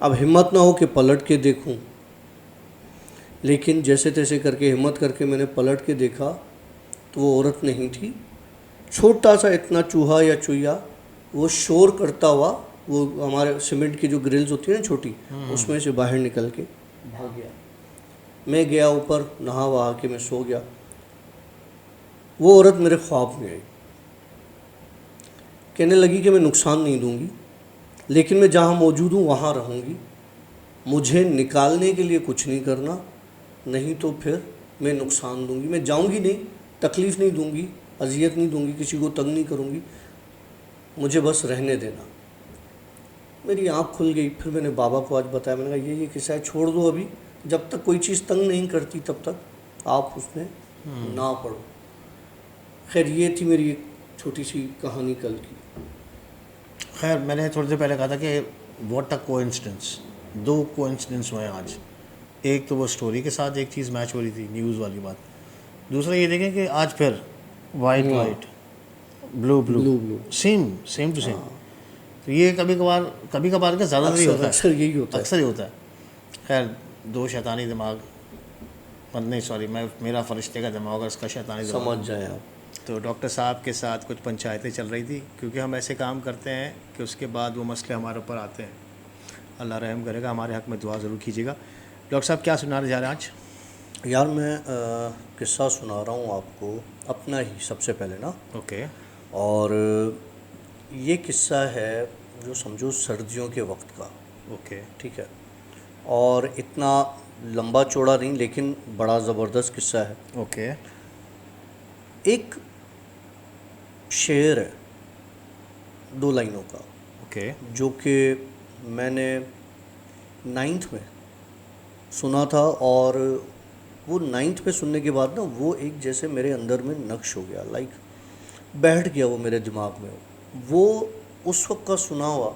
Speaker 2: अब हिम्मत ना हो कि पलट के देखूं, लेकिन जैसे तैसे करके हिम्मत करके मैंने पलट के देखा तो वो औरत नहीं थी। छोटा सा इतना चूहा या चूहिया वो शोर करता हुआ, वो हमारे सीमेंट की जो ग्रिल्स होती है ना छोटी, उसमें से बाहर निकल के भाग गया। मैं गया ऊपर, नहा वहा के मैं सो गया। वो औरत मेरे ख्वाब में आई, कहने लगी कि मैं नुकसान नहीं दूंगी, लेकिन मैं जहाँ मौजूद हूँ वहाँ रहूँगी, मुझे निकालने के लिए कुछ नहीं करना, नहीं तो फिर मैं नुकसान दूंगी। मैं जाऊँगी नहीं, तकलीफ़ नहीं दूंगी, अजियत नहीं दूंगी, किसी को तंग नहीं करूँगी, मुझे बस रहने देना। मेरी आँख खुल गई। फिर मैंने बाबा को आज बताया, मैंने कहा ये किस्सा है, छोड़ दो अभी, जब तक कोई चीज़ तंग नहीं करती तब तक आप उसमें ना पढ़ो। खैर ये थी मेरी एक छोटी सी कहानी कल की।
Speaker 1: खैर मैंने थोड़ी देर पहले कहा था कि व्हाट अ कोइंसिडेंस, 2 कोइंसिडेंस हुए आज। एक तो वो स्टोरी के साथ एक चीज़ मैच हो रही थी, न्यूज़ वाली बात। दूसरा ये देखें कि आज फिर white blue same to same. तो ये कभी कभार का ज़्यादा नहीं होता है,
Speaker 2: अक्सर यही होता है,
Speaker 1: अक्सर ही होता है। खैर 2 शैतानी दिमाग, नहीं सॉरी, मेरा फरिश्ते का दिमाग और इसका शैतानी दिमाग,
Speaker 2: समझ जाए आप।
Speaker 1: तो डॉक्टर साहब के साथ कुछ पंचायतें चल रही थी, क्योंकि हम ऐसे काम करते हैं कि उसके बाद वो मसले हमारे ऊपर आते हैं। अल्लाह रहम करेगा, हमारे हक़ में दुआ ज़रूर कीजिएगा। डॉक्टर साहब क्या सुनाने जा रहे हैं आज?
Speaker 2: यार मैं किस्सा सुना रहा हूँ आपको, अपना ही सबसे पहले ना।
Speaker 1: ओके।
Speaker 2: और ये किस्सा है जो समझो सर्दियों के वक्त का।
Speaker 1: ओके।
Speaker 2: ठीक है। और इतना लंबा चौड़ा नहीं, लेकिन बड़ा ज़बरदस्त किस्सा है।
Speaker 1: ओके।
Speaker 2: एक शेर है 2 लाइनों का,
Speaker 1: ओके।
Speaker 2: जो कि मैंने 9th में सुना था, और वो 9th में सुनने के बाद ना वो एक जैसे मेरे अंदर में नक्श हो गया, लाइक बैठ गया वो मेरे दिमाग में। वो उस वक्त का सुना हुआ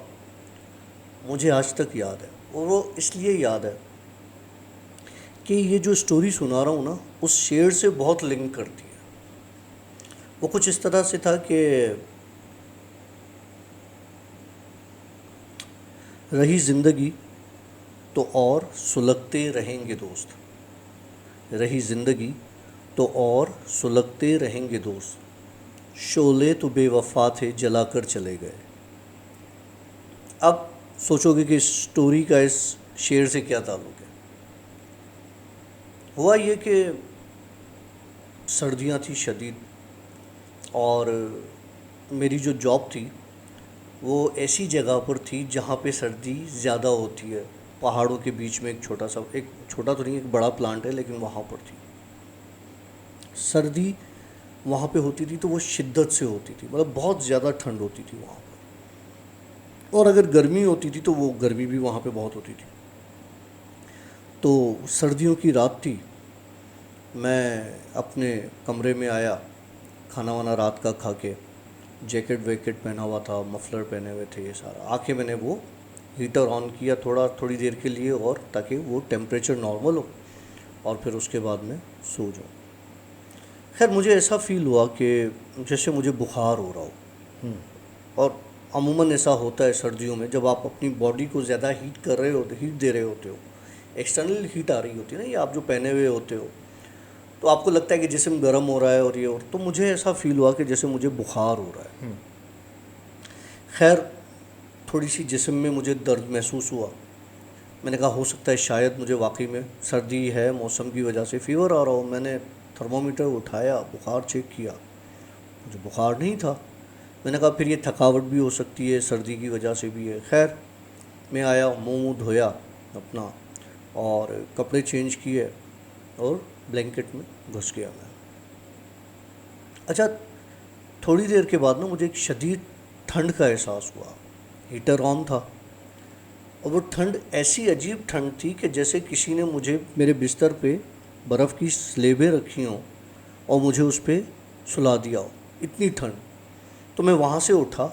Speaker 2: मुझे आज तक याद है, और वो इसलिए याद है कि ये जो स्टोरी सुना रहा हूँ ना, उस शेर से बहुत लिंक करती है। वो कुछ इस तरह से था कि रही ज़िंदगी तो और सुलगते रहेंगे दोस्त, रही ज़िंदगी तो और सुलगते रहेंगे दोस्त, शोले तो बेवफा थे जलाकर चले गए। अब सोचोगे कि इस स्टोरी का इस शेर से क्या ताल्लुक़ है। हुआ ये कि सर्दियाँ थी शदीद, और मेरी जो जॉब थी वो ऐसी जगह पर थी जहाँ पे सर्दी ज़्यादा होती है। पहाड़ों के बीच में एक छोटा तो नहीं, एक बड़ा प्लांट है, लेकिन वहाँ पर थी सर्दी। वहाँ पे होती थी तो वो शिद्दत से होती थी, मतलब बहुत ज़्यादा ठंड होती थी वहाँ पर। और अगर गर्मी होती थी तो वो गर्मी भी वहाँ पे बहुत होती थी। तो सर्दियों की रात थी, मैं अपने कमरे में आया, खाना वाना रात का खा के, जैकेट वैकेट पहना हुआ था, मफलर पहने हुए थे, ये सारा। आके मैंने वो हीटर ऑन किया थोड़ी देर के लिए, और ताकि वो टेम्परेचर नॉर्मल हो, और फिर उसके बाद में सो जाऊँ। खैर मुझे ऐसा फ़ील हुआ कि जैसे मुझे बुखार हो रहा हो, और अमूमन ऐसा होता है सर्दियों में, जब आप अपनी बॉडी को ज़्यादा हीट कर रहे होते, हीट दे रहे होते हो, एक्सटर्नल हीट आ रही होती है ना, ये आप जो पहने हुए होते हो, तो आपको लगता है कि जिस्म गर्म हो रहा है, और ये, और तो मुझे ऐसा फ़ील हुआ कि जैसे मुझे बुखार हो रहा है। खैर थोड़ी सी जिस्म में मुझे दर्द महसूस हुआ। मैंने कहा हो सकता है शायद मुझे वाकई में सर्दी है, मौसम की वजह से फ़ीवर आ रहा हो। मैंने थर्मोमीटर उठाया, बुखार चेक किया, मुझे बुखार नहीं था। मैंने कहा फिर ये थकावट भी हो सकती है, सर्दी की वजह से भी है। खैर मैं आया, मुँह धोया अपना, और कपड़े चेंज किए, और ब्लैंकेट में घुस गया मैं। अच्छा, थोड़ी देर के बाद ना मुझे एक शदीद ठंड का एहसास हुआ। हीटर ऑन था, और वो ठंड ऐसी अजीब ठंड थी कि जैसे किसी ने मुझे मेरे बिस्तर पे बर्फ़ की स्लेबें रखी हों और मुझे उस पर सुला दिया हो, इतनी ठंड। तो मैं वहाँ से उठा,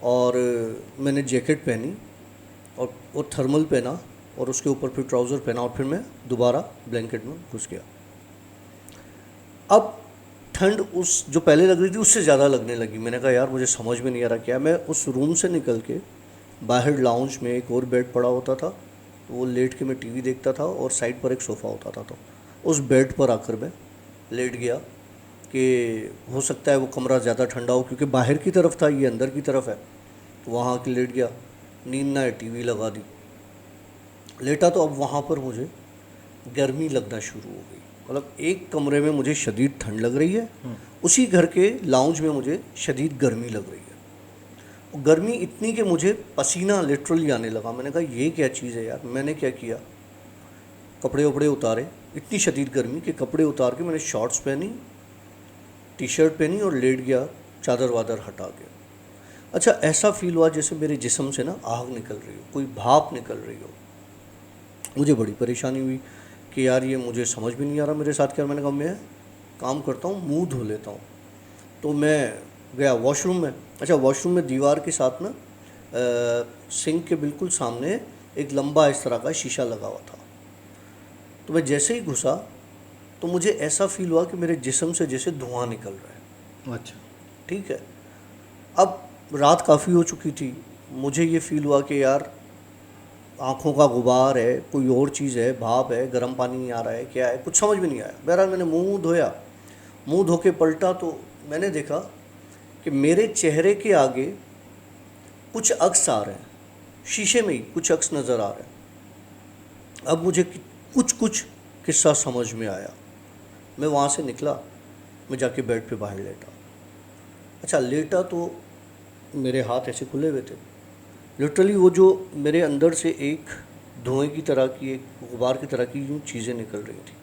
Speaker 2: और मैंने जैकेट पहनी, और वो थर्मल पहना, और उसके ऊपर फिर ट्राउज़र पहना, और फिर मैं दोबारा ब्लैंकेट में घुस गया। अब ठंड उस जो पहले लग रही थी उससे ज़्यादा लगने लगी। मैंने कहा यार मुझे समझ में नहीं आ रहा क्या। मैं उस रूम से निकल के बाहर लाउंज में एक और बेड पड़ा होता था, तो वो लेट के मैं टीवी देखता था, और साइड पर एक सोफ़ा होता था, तो उस बेड पर आकर मैं लेट गया कि हो सकता है वो कमरा ज़्यादा ठंडा हो, क्योंकि बाहर की तरफ था, ये अंदर की तरफ है। तो वहाँ आके लेट गया, नींद ना आए, टीवी लगा दी, लेटा। तो अब वहाँ पर मुझे गर्मी लगना शुरू हो गई। मतलब एक कमरे में मुझे शदीद ठंड लग रही है, उसी घर के लाउंज में मुझे शदीद गर्मी लग रही है। गर्मी इतनी कि मुझे पसीना लिटरली आने लगा। मैंने कहा ये क्या चीज़ है यार। मैंने क्या किया, कपड़े वपड़े उतारे, इतनी शदीद गर्मी कि कपड़े उतार के मैंने शॉर्ट्स पहनी, टी शर्ट पहनी, और लेट गया चादर वादर हटा के। अच्छा, ऐसा फील हुआ जैसे मेरे जिस्म से ना आग निकल रही हो, कोई भाप निकल रही हो। मुझे बड़ी परेशानी हुई कि यार ये मुझे समझ भी नहीं आ रहा मेरे साथ क्या। मैंने कहा मैं काम करता हूँ, मुंह धो लेता हूँ। तो मैं गया वॉशरूम में। अच्छा, वॉशरूम में दीवार के साथ ना सिंक के बिल्कुल सामने एक लंबा इस तरह का शीशा लगा हुआ था। तो मैं जैसे ही घुसा तो मुझे ऐसा फील हुआ कि मेरे जिस्म से जैसे धुआं निकल रहा है।
Speaker 1: अच्छा।
Speaker 2: ठीक है, अब रात काफ़ी हो चुकी थी। मुझे ये फील हुआ कि यार आँखों का गुबार है, कोई और चीज़ है, भाप है, गर्म पानी नहीं आ रहा है, क्या है, कुछ समझ में नहीं आया। बहरहाल मैंने मुंह धोया, मुंह धो के पलटा तो मैंने देखा कि मेरे चेहरे के आगे कुछ अक्स आ रहे हैं, शीशे में ही कुछ अक्स नज़र आ रहे हैं। अब मुझे कुछ किस्सा समझ में आया। मैं वहाँ से निकला, मैं जाके बेड पे बाहर लेटा। अच्छा, लेटा तो मेरे हाथ ऐसे खुले हुए थे। लिटरली वो जो मेरे अंदर से एक धुएं की तरह की, एक गुबार की तरह की यूँ चीज़ें निकल रही थी।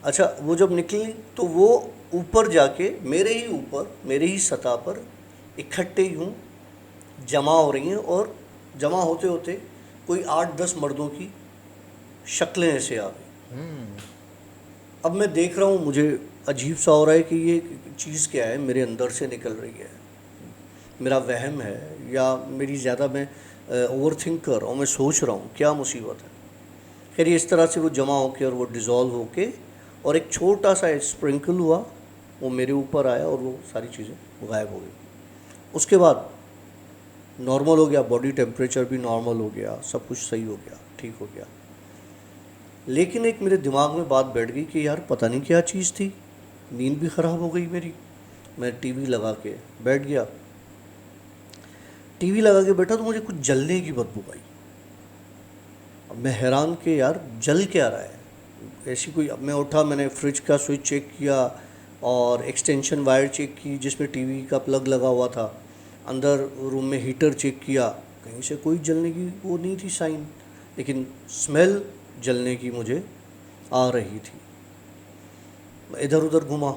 Speaker 2: अच्छा, वो जब निकली तो वो ऊपर जाके मेरे ही ऊपर, मेरे ही सतह पर इकट्ठे यूँ जमा हो रही हैं, और जमा होते होते कोई 8-10 मर्दों की शक्लें ऐसे आ गई। अब मैं देख रहा हूँ, मुझे अजीब सा हो रहा है कि ये चीज़ क्या है, मेरे अंदर से निकल रही है, मेरा वहम है या मेरी ज़्यादा मैं ओवर थिंक कर रहा हूँ, मैं सोच रहा हूँ क्या मुसीबत है। खैर इस तरह से वो जमा होके और वो डिज़ोल्व होके और एक छोटा सा स्प्रिंकल हुआ, वो मेरे ऊपर आया और वो सारी चीज़ें गायब हो गई। उसके बाद नॉर्मल हो गया, बॉडी टेम्परेचर भी नॉर्मल हो गया, सब कुछ सही हो गया, ठीक हो गया। लेकिन एक मेरे दिमाग में बात बैठ गई कि यार पता नहीं क्या चीज़ थी, नींद भी ख़राब हो गई मेरी। मैं टीवी लगा के बैठ गया, टीवी लगा के बैठा तो मुझे कुछ जलने की बदबू आई। अब मैं हैरान कि यार जल क्या रहा है, ऐसी कोई। अब मैं उठा, मैंने फ्रिज का स्विच चेक किया और एक्सटेंशन वायर चेक की जिसमें टीवी का प्लग लगा हुआ था, अंदर रूम में हीटर चेक किया, कहीं से कोई जलने की वो नहीं थी साइन, लेकिन स्मेल जलने की मुझे आ रही थी। मैं इधर उधर घूमा,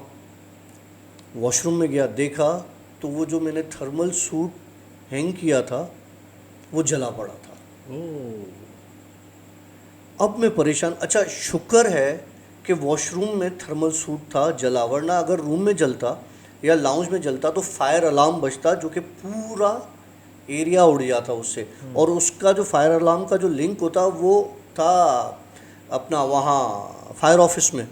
Speaker 2: वॉशरूम में गया, देखा तो वो जो मैंने थर्मल सूट हैंग किया था वो जला पड़ा था। अब मैं परेशान। अच्छा शुक्र है कि वॉशरूम में थर्मल सूट था, जला, वरना अगर रूम में जलता या लाउंज में जलता तो फायर अलार्म बजता, जो कि पूरा एरिया उड़ जाता उससे। और उसका जो फायर अलार्म का जो लिंक होता वो था अपना वहाँ फायर ऑफिस में,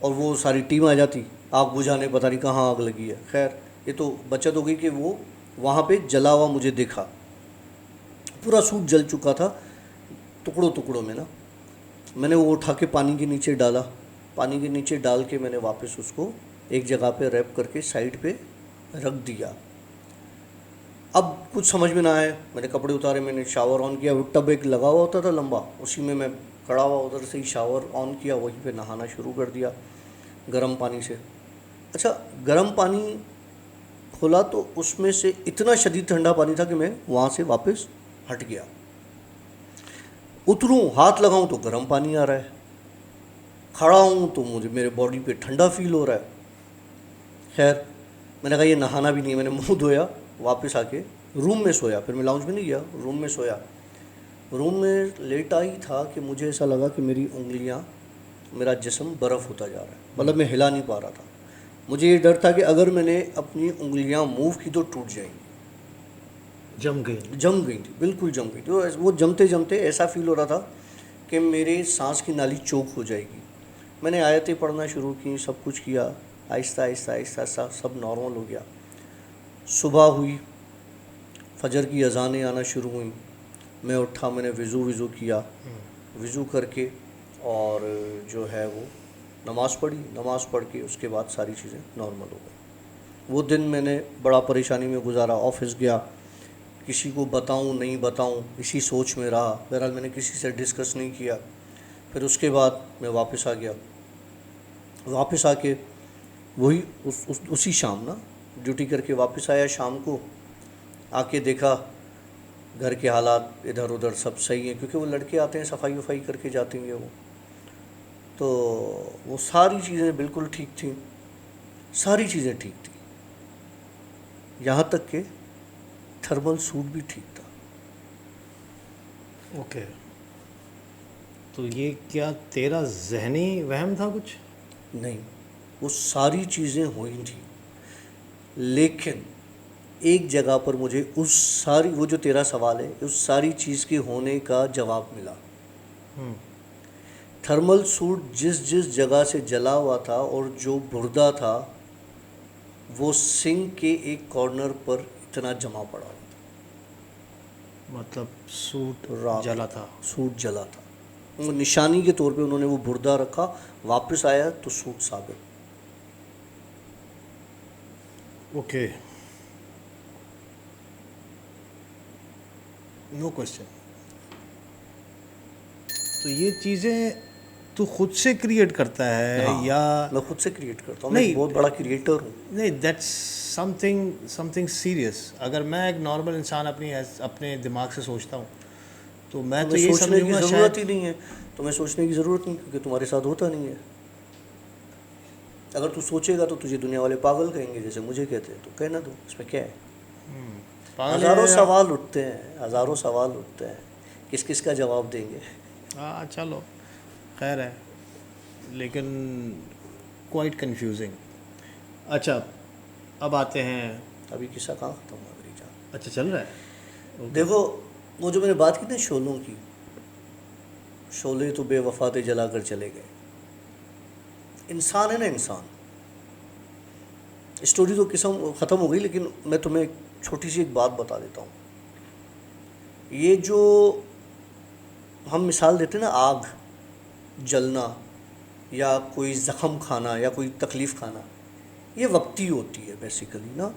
Speaker 2: और वो सारी टीम आ जाती आग बुझाने, पता नहीं कहाँ आग लगी है। खैर ये तो बचत हो गई कि वो वहाँ पे जला हुआ मुझे दिखा, पूरा सूट जल चुका था टुकड़ों टुकड़ों में ना। मैंने वो उठा के पानी के नीचे डाला, पानी के नीचे डाल के मैंने वापस उसको एक जगह पे रैप करके साइड पे रख दिया। अब कुछ समझ में ना आए, मैंने कपड़े उतारे, मैंने शावर ऑन किया, वो टब एक लगा हुआ होता था लंबा, उसी में मैं खड़ा हुआ, उधर से ही शावर ऑन किया, वहीं पे नहाना शुरू कर दिया गर्म पानी से। अच्छा गर्म पानी खोला तो उसमें से इतना शदीद ठंडा पानी था कि मैं वहाँ से वापस हट गया। उतरूँ, हाथ लगाऊँ तो गर्म पानी आ रहा है, खड़ा हूँ तो मुझे मेरे बॉडी पे ठंडा फील हो रहा है। खैर मैंने कहा ये नहाना भी नहीं, मैंने मुंह धोया, वापस आके रूम में सोया। फिर मैं लाउंज में नहीं गया, रूम में सोया। रूम में लेटा ही था कि मुझे ऐसा लगा कि मेरी उंगलियां, मेरा जिस्म बर्फ़ होता जा रहा है, मतलब मैं हिला नहीं पा रहा था। मुझे ये डर था कि अगर मैंने अपनी उंगलियां मूव की तो टूट जाएंगी। जम गई थी, बिल्कुल जम गई थी। वो जमते जमते ऐसा फील हो रहा था कि मेरे सांस की नाली चोक हो जाएगी। मैंने आयतें पढ़ना शुरू की, सब कुछ किया, आहिस्ता आहिस्ता आहिस्ता आहिस्ता सब नॉर्मल हो गया। सुबह हुई, फजर की अजानें आना शुरू हुई। मैं उठा, मैंने वज़ू किया, वज़ू करके और जो है वो नमाज़ पढ़ी। नमाज़ पढ़ के उसके बाद सारी चीज़ें नॉर्मल हो गई। वो दिन मैंने बड़ा परेशानी में गुजारा, ऑफिस गया, किसी को बताऊं नहीं बताऊं इसी सोच में रहा। बहरहाल मैंने किसी से डिस्कस नहीं किया। फिर उसके बाद मैं वापस आ गया। वापस आके वही उसी शाम ना ड्यूटी करके वापस आया। शाम को आके देखा घर के हालात इधर उधर सब सही हैं, क्योंकि वो लड़के आते हैं सफाई वफाई करके जाते हैं वो, तो वो सारी चीज़ें बिल्कुल ठीक थी, सारी चीज़ें ठीक थी, यहाँ तक कि थर्मल सूट भी ठीक था।
Speaker 1: ओके, तो ये क्या तेरा जहनी वहम था कुछ?
Speaker 2: नहीं, वो सारी चीज़ें हुई थी, लेकिन एक जगह पर मुझे उस सारी, वो जो तेरा सवाल है, उस सारी चीज़ के होने का जवाब मिला। थर्मल सूट जिस जिस जगह से जला हुआ था और जो बुर्दा था वो सिंक के एक कॉर्नर पर इतना जमा पड़ा हुआ था।
Speaker 1: मतलब सूट
Speaker 2: राख
Speaker 1: जला था?
Speaker 2: सूट जला था। वो निशानी के तौर पे उन्होंने वो बुर्दा रखा, वापस आया तो सूट साबित।
Speaker 1: Okay, no question. तो ये चीज़ें तू खुद से क्रिएट करता है?
Speaker 2: हाँ,
Speaker 1: या
Speaker 2: मैं खुद से क्रिएट करता हूँ, मैं एक बहुत बड़ा क्रिएटर हूँ।
Speaker 1: नहीं, दैट्स समथिंग सीरियस। अगर मैं एक नॉर्मल इंसान अपने दिमाग से सोचता हूँ तो मैं तो
Speaker 2: तुम्हें
Speaker 1: ये
Speaker 2: सोचने की
Speaker 1: समझूंगा
Speaker 2: ज़रूरत
Speaker 1: शायद
Speaker 2: ही नहीं है, तुम्हें सोचने की ज़रूरत नहीं, क्योंकि तुम्हारे साथ होता नहीं है। अगर तू सोचेगा तो तुझे दुनिया वाले पागल कहेंगे, जैसे मुझे कहते हैं, तो कहना दो, इसमें क्या है।
Speaker 1: पागल
Speaker 2: हज़ारों
Speaker 1: है।
Speaker 2: सवाल उठते हैं, हज़ारों सवाल उठते हैं, किस किस का जवाब देंगे।
Speaker 1: हाँ चलो खैर है, लेकिन क्वाइट कंफ्यूजिंग। अच्छा अब आते हैं।
Speaker 2: अभी किस्सा कहाँ ख़त्म हुआ मेरी जान।
Speaker 1: अच्छा चल रहा है।
Speaker 2: देखो, वो जो मैंने बात की ना शोलों की, शोले तो बेवफा थे जला कर चले गए। इंसान है ना इंसान, स्टोरी तो किस्म ख़त्म हो गई, लेकिन मैं तुम्हें एक छोटी सी एक बात बता देता हूँ। ये जो हम मिसाल देते हैं ना, आग जलना या कोई ज़ख़म खाना या कोई तकलीफ़ खाना, ये वक्ती होती है बेसिकली ना।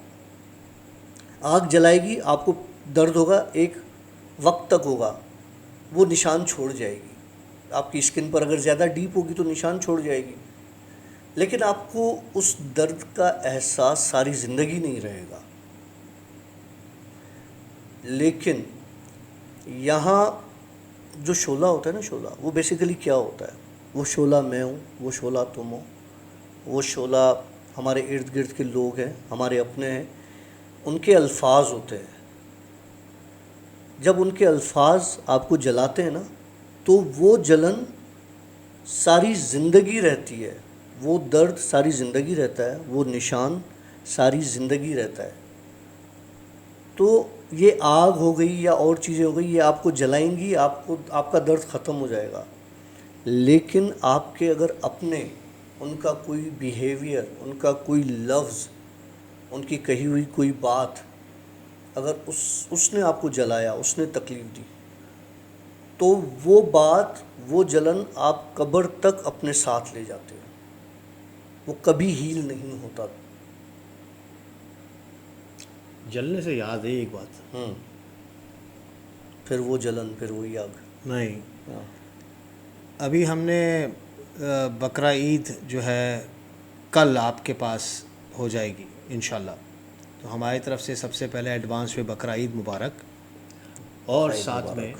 Speaker 2: आग जलाएगी, आपको दर्द होगा, एक वक्त तक होगा, वो निशान छोड़ जाएगी। आपकी स्किन पर अगर ज़्यादा डीप होगी तो निशान छोड़ जाएगी, लेकिन आपको उस दर्द का एहसास सारी ज़िंदगी नहीं रहेगा। लेकिन यहाँ जो शोला होता है ना, शोला, वो बेसिकली क्या होता है? वो शोला मैं हूँ, वो शोला तुम हो, वो शोला हमारे इर्द गिर्द के लोग हैं, हमारे अपने हैं, उनके अल्फाज होते हैं। जब उनके अल्फाज आपको जलाते हैं ना, तो वो जलन सारी ज़िंदगी रहती है, वो दर्द सारी ज़िंदगी रहता है, वो निशान सारी ज़िंदगी रहता है। तो ये आग हो गई या और चीज़ें हो गई, ये आपको जलाएंगी, आपको आपका दर्द ख़त्म हो जाएगा। लेकिन आपके अगर अपने, उनका कोई बिहेवियर, उनका कोई लफ्ज़, उनकी कही हुई कोई बात, अगर उसने आपको जलाया, उसने तकलीफ़ दी, तो वो बात, वो जलन आप कब्र तक अपने साथ ले जाते हो, वो कभी हील नहीं होता।
Speaker 1: जलने से याद है एक बात।
Speaker 2: फिर वो जलन, फिर वही आग।
Speaker 1: नहीं,
Speaker 2: हाँ।
Speaker 1: अभी हमने बकरा ईद जो है कल आपके पास हो जाएगी इंशाल्लाह, तो हमारी तरफ से सबसे पहले एडवांस में बकरा ईद मुबारक। और
Speaker 2: ईद
Speaker 1: साथ
Speaker 2: मुबारक।
Speaker 1: में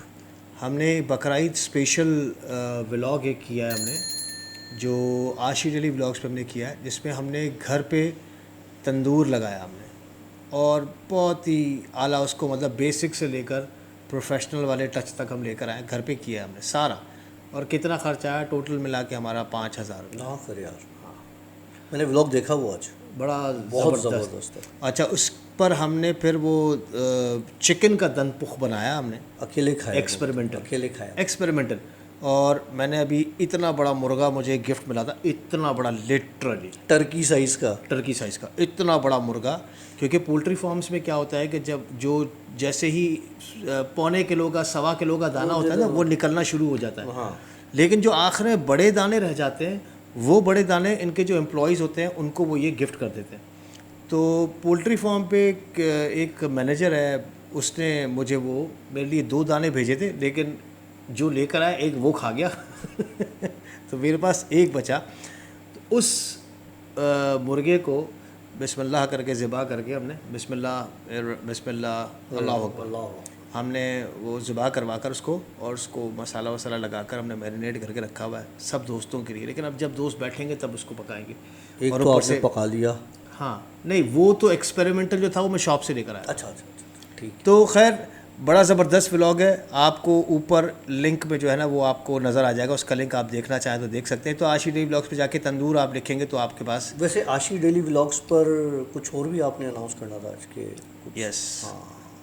Speaker 1: हमने बकरा ईद स्पेशल व्लॉग एक किया है हमने, जो आशी डेली व्लॉग्स पे हमने किया है, जिसमें हमने घर पे तंदूर लगाया हमने, और बहुत ही आला उसको, मतलब बेसिक से लेकर प्रोफेशनल वाले टच तक हम लेकर आए, घर पे किया है हमने सारा। और कितना खर्चा आया टोटल मिला के हमारा 5,000 रुपये।
Speaker 2: ना कर यार, मैंने व्लॉग देखा वो आज,
Speaker 1: बड़ा
Speaker 2: बहुत
Speaker 1: ज़बरदस्त।
Speaker 2: ज़बरदस्त है।
Speaker 1: अच्छा, उस पर हमने फिर वो चिकन का दनपुख बनाया हमने,
Speaker 2: अकेले खाया,
Speaker 1: एक्सपेरिमेंटल,
Speaker 2: अकेले खाया।
Speaker 1: एक्सपेरिमेंटल। और मैंने अभी इतना बड़ा मुर्गा मुझे गिफ्ट मिला था, इतना बड़ा, लिटरली
Speaker 2: टर्की साइज़ का।
Speaker 1: टर्की साइज़ का इतना बड़ा मुर्गा। क्योंकि पोल्ट्री फार्म्स में क्या होता है कि जब जो जैसे ही 1.25 किलो का 1.25 किलो का दाना होता है ना, वो निकलना शुरू हो जाता है।
Speaker 2: हाँ।
Speaker 1: लेकिन जो आखिर में बड़े दाने रह जाते हैं, वो बड़े दाने इनके जो एम्प्लॉयज़ होते हैं उनको वो ये गिफ्ट कर देते हैं। तो पोल्ट्री फार्म पे एक मैनेजर है, उसने मुझे वो मेरे लिए 2 दाने भेजे थे, लेकिन जो लेकर आया एक वो खा गया तो मेरे पास एक बचा। तो उस मुर्गे को बिस्मिल्लाह करके ज़िबा करके हमने बिस्मिल्लाह अल्लाह अकबर, हमने वो ज़िबा करवा कर उसको, और उसको मसाला वसाला लगाकर हमने मैरिनेट करके रखा हुआ है सब दोस्तों के लिए। लेकिन अब जब दोस्त बैठेंगे तब उसको पकाएंगे।
Speaker 2: एक
Speaker 1: और
Speaker 2: तो
Speaker 1: ऊपर
Speaker 2: आपने
Speaker 1: से
Speaker 2: पका लिया।
Speaker 1: हाँ, नहीं वो तो एक्सपेरिमेंटल जो था वो मैं शॉप से लेकर आया।
Speaker 2: अच्छा, ठीक।
Speaker 1: तो खैर बड़ा ज़बरदस्त व्लॉग है, आपको ऊपर लिंक में जो है ना वो आपको नज़र आ जाएगा, उसका लिंक आप देखना चाहें तो देख सकते हैं। तो आशी डेली व्लॉग्स पे जाके तंदूर आप लिखेंगे तो आपके पास।
Speaker 2: वैसे आशी डेली व्लॉग्स पर कुछ और भी आपने अनाउंस करना था आज के?
Speaker 1: यस,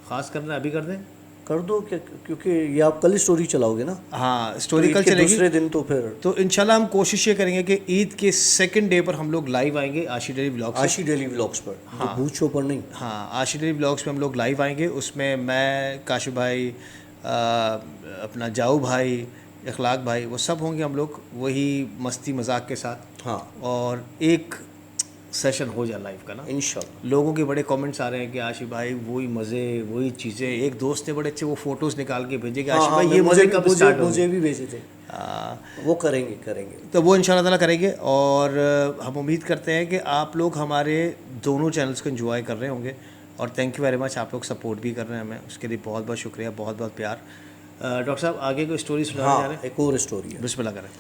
Speaker 1: ख़ास करना अभी कर दें?
Speaker 2: कर दो क्या, क्योंकि ये आप कल स्टोरी चलाओगे ना।
Speaker 1: हाँ, स्टोरी
Speaker 2: तो
Speaker 1: कल
Speaker 2: ईद के
Speaker 1: चलेगी।
Speaker 2: दूसरे दिन तो फिर
Speaker 1: तो इंशाल्लाह हम कोशिश ये करेंगे कि ईद के सेकंड डे पर हम लोग लाइव आएंगे आशी डेली व्लॉग्स से।
Speaker 2: आशी डेली व्लॉग्स पर,
Speaker 1: हाँ।
Speaker 2: भूत शो पर नहीं।
Speaker 1: हाँ, आशी डेली व्लॉग्स में हम लोग लाइव आएंगे। उसमें मैं, काशिफ भाई, अपना जाऊ भाई, इखलाक भाई, वो सब होंगे हम लोग, वही मस्ती मजाक के साथ।
Speaker 2: हाँ,
Speaker 1: और एक सेशन हो जाए लाइव का ना
Speaker 2: इंशाल्लाह।
Speaker 1: लोगों के बड़े कमेंट्स आ रहे हैं कि आशिफ भाई वही मज़े, वही चीज़ें। एक दोस्त ने बड़े अच्छे वो फ़ोटोज़ निकाल के भेजे कि आशिफ भाई ये मज़े कब स्टार्ट होंगे।
Speaker 2: मुझे भी भेजे थे। वो करेंगे।
Speaker 1: तो वो इंशाल्लाह ताला करेंगे। और हम उम्मीद करते हैं कि आप लोग हमारे दोनों चैनल्स को एंजॉय कर रहे होंगे, और थैंक यू वेरी मच, आप लोग सपोर्ट भी कर रहे हैं हमें, उसके लिए बहुत बहुत शुक्रिया, बहुत बहुत प्यार। डॉक्टर साहब आगे कोई स्टोरी सुनाने जा रहे
Speaker 2: हाँ, एक और स्टोरी है।
Speaker 1: हैं? बिस्मिल्लाह करें।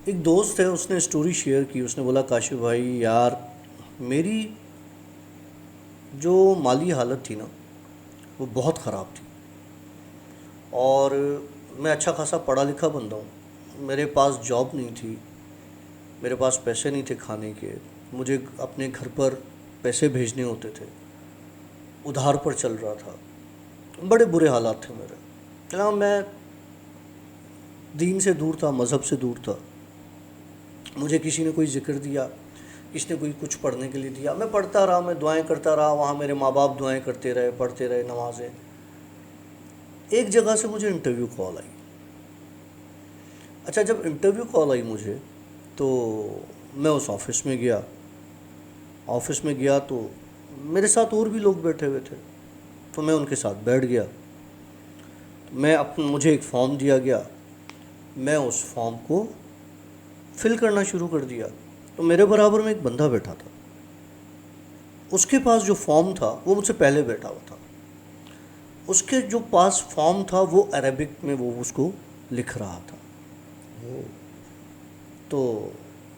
Speaker 2: एक दोस्त है, उसने स्टोरी शेयर की। उसने बोला काशिफ भाई यार, मेरी जो माली हालत थी ना वो बहुत ख़राब थी, और मैं अच्छा खासा पढ़ा लिखा बंदा हूँ। मेरे पास जॉब नहीं थी, मेरे पास पैसे नहीं थे खाने के, मुझे अपने घर पर पैसे भेजने होते थे, उधार पर चल रहा था, बड़े बुरे हालात थे मेरे। चला, मैं दीन से दूर था, मज़हब से दूर था। मुझे किसी ने कोई ज़िक्र दिया, किसी ने कोई कुछ पढ़ने के लिए दिया, मैं पढ़ता रहा, मैं दुआएं करता रहा। वहाँ मेरे माँ बाप दुआएं करते रहे, पढ़ते रहे नमाज़ें। एक जगह से मुझे इंटरव्यू कॉल आई। अच्छा, जब इंटरव्यू कॉल आई मुझे, तो मैं उस ऑफ़िस में गया। ऑफ़िस में गया तो मेरे साथ और भी लोग बैठे हुए थे, तो मैं उनके साथ बैठ गया। मुझे एक फॉर्म दिया गया, मैं उस फॉर्म को फिल करना शुरू कर दिया। तो मेरे बराबर में एक बंदा बैठा था, उसके पास जो फॉर्म था वो मुझसे पहले बैठा हुआ था। उसके जो पास फॉर्म था वो अरबिक में वो उसको लिख रहा था। तो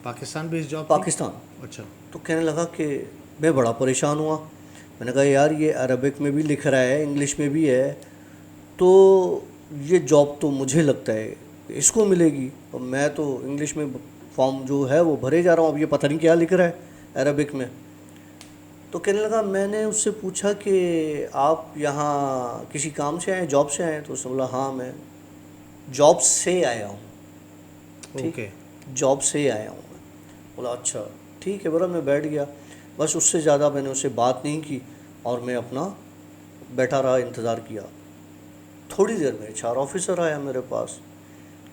Speaker 1: पाकिस्तान बेस्ड जॉब?
Speaker 2: पाकिस्तान।
Speaker 1: अच्छा।
Speaker 2: तो कहने लगा कि मैं बड़ा परेशान हुआ। मैंने कहा यार, ये अरबिक में भी लिख रहा है, इंग्लिश में भी है, तो ये जॉब तो मुझे लगता है कि इसको मिलेगी, और मैं तो इंग्लिश में फॉर्म जो है वो भरे जा रहा हूँ, अब ये पता नहीं क्या लिख रहा है अरबिक में। तो कहने लगा, मैंने उससे पूछा कि आप यहाँ किसी काम से आए, जॉब से आए? तो उसने बोला हाँ, मैं जॉब से आया हूँ। ठीक,
Speaker 1: ओके।
Speaker 2: जॉब से आया हूँ मैं। बोला अच्छा ठीक है। बोला, मैं बैठ गया। बस उससे ज़्यादा मैंने उससे बात नहीं की, और मैं अपना बैठा रहा, इंतज़ार किया। थोड़ी देर में HR ऑफिसर आया मेरे पास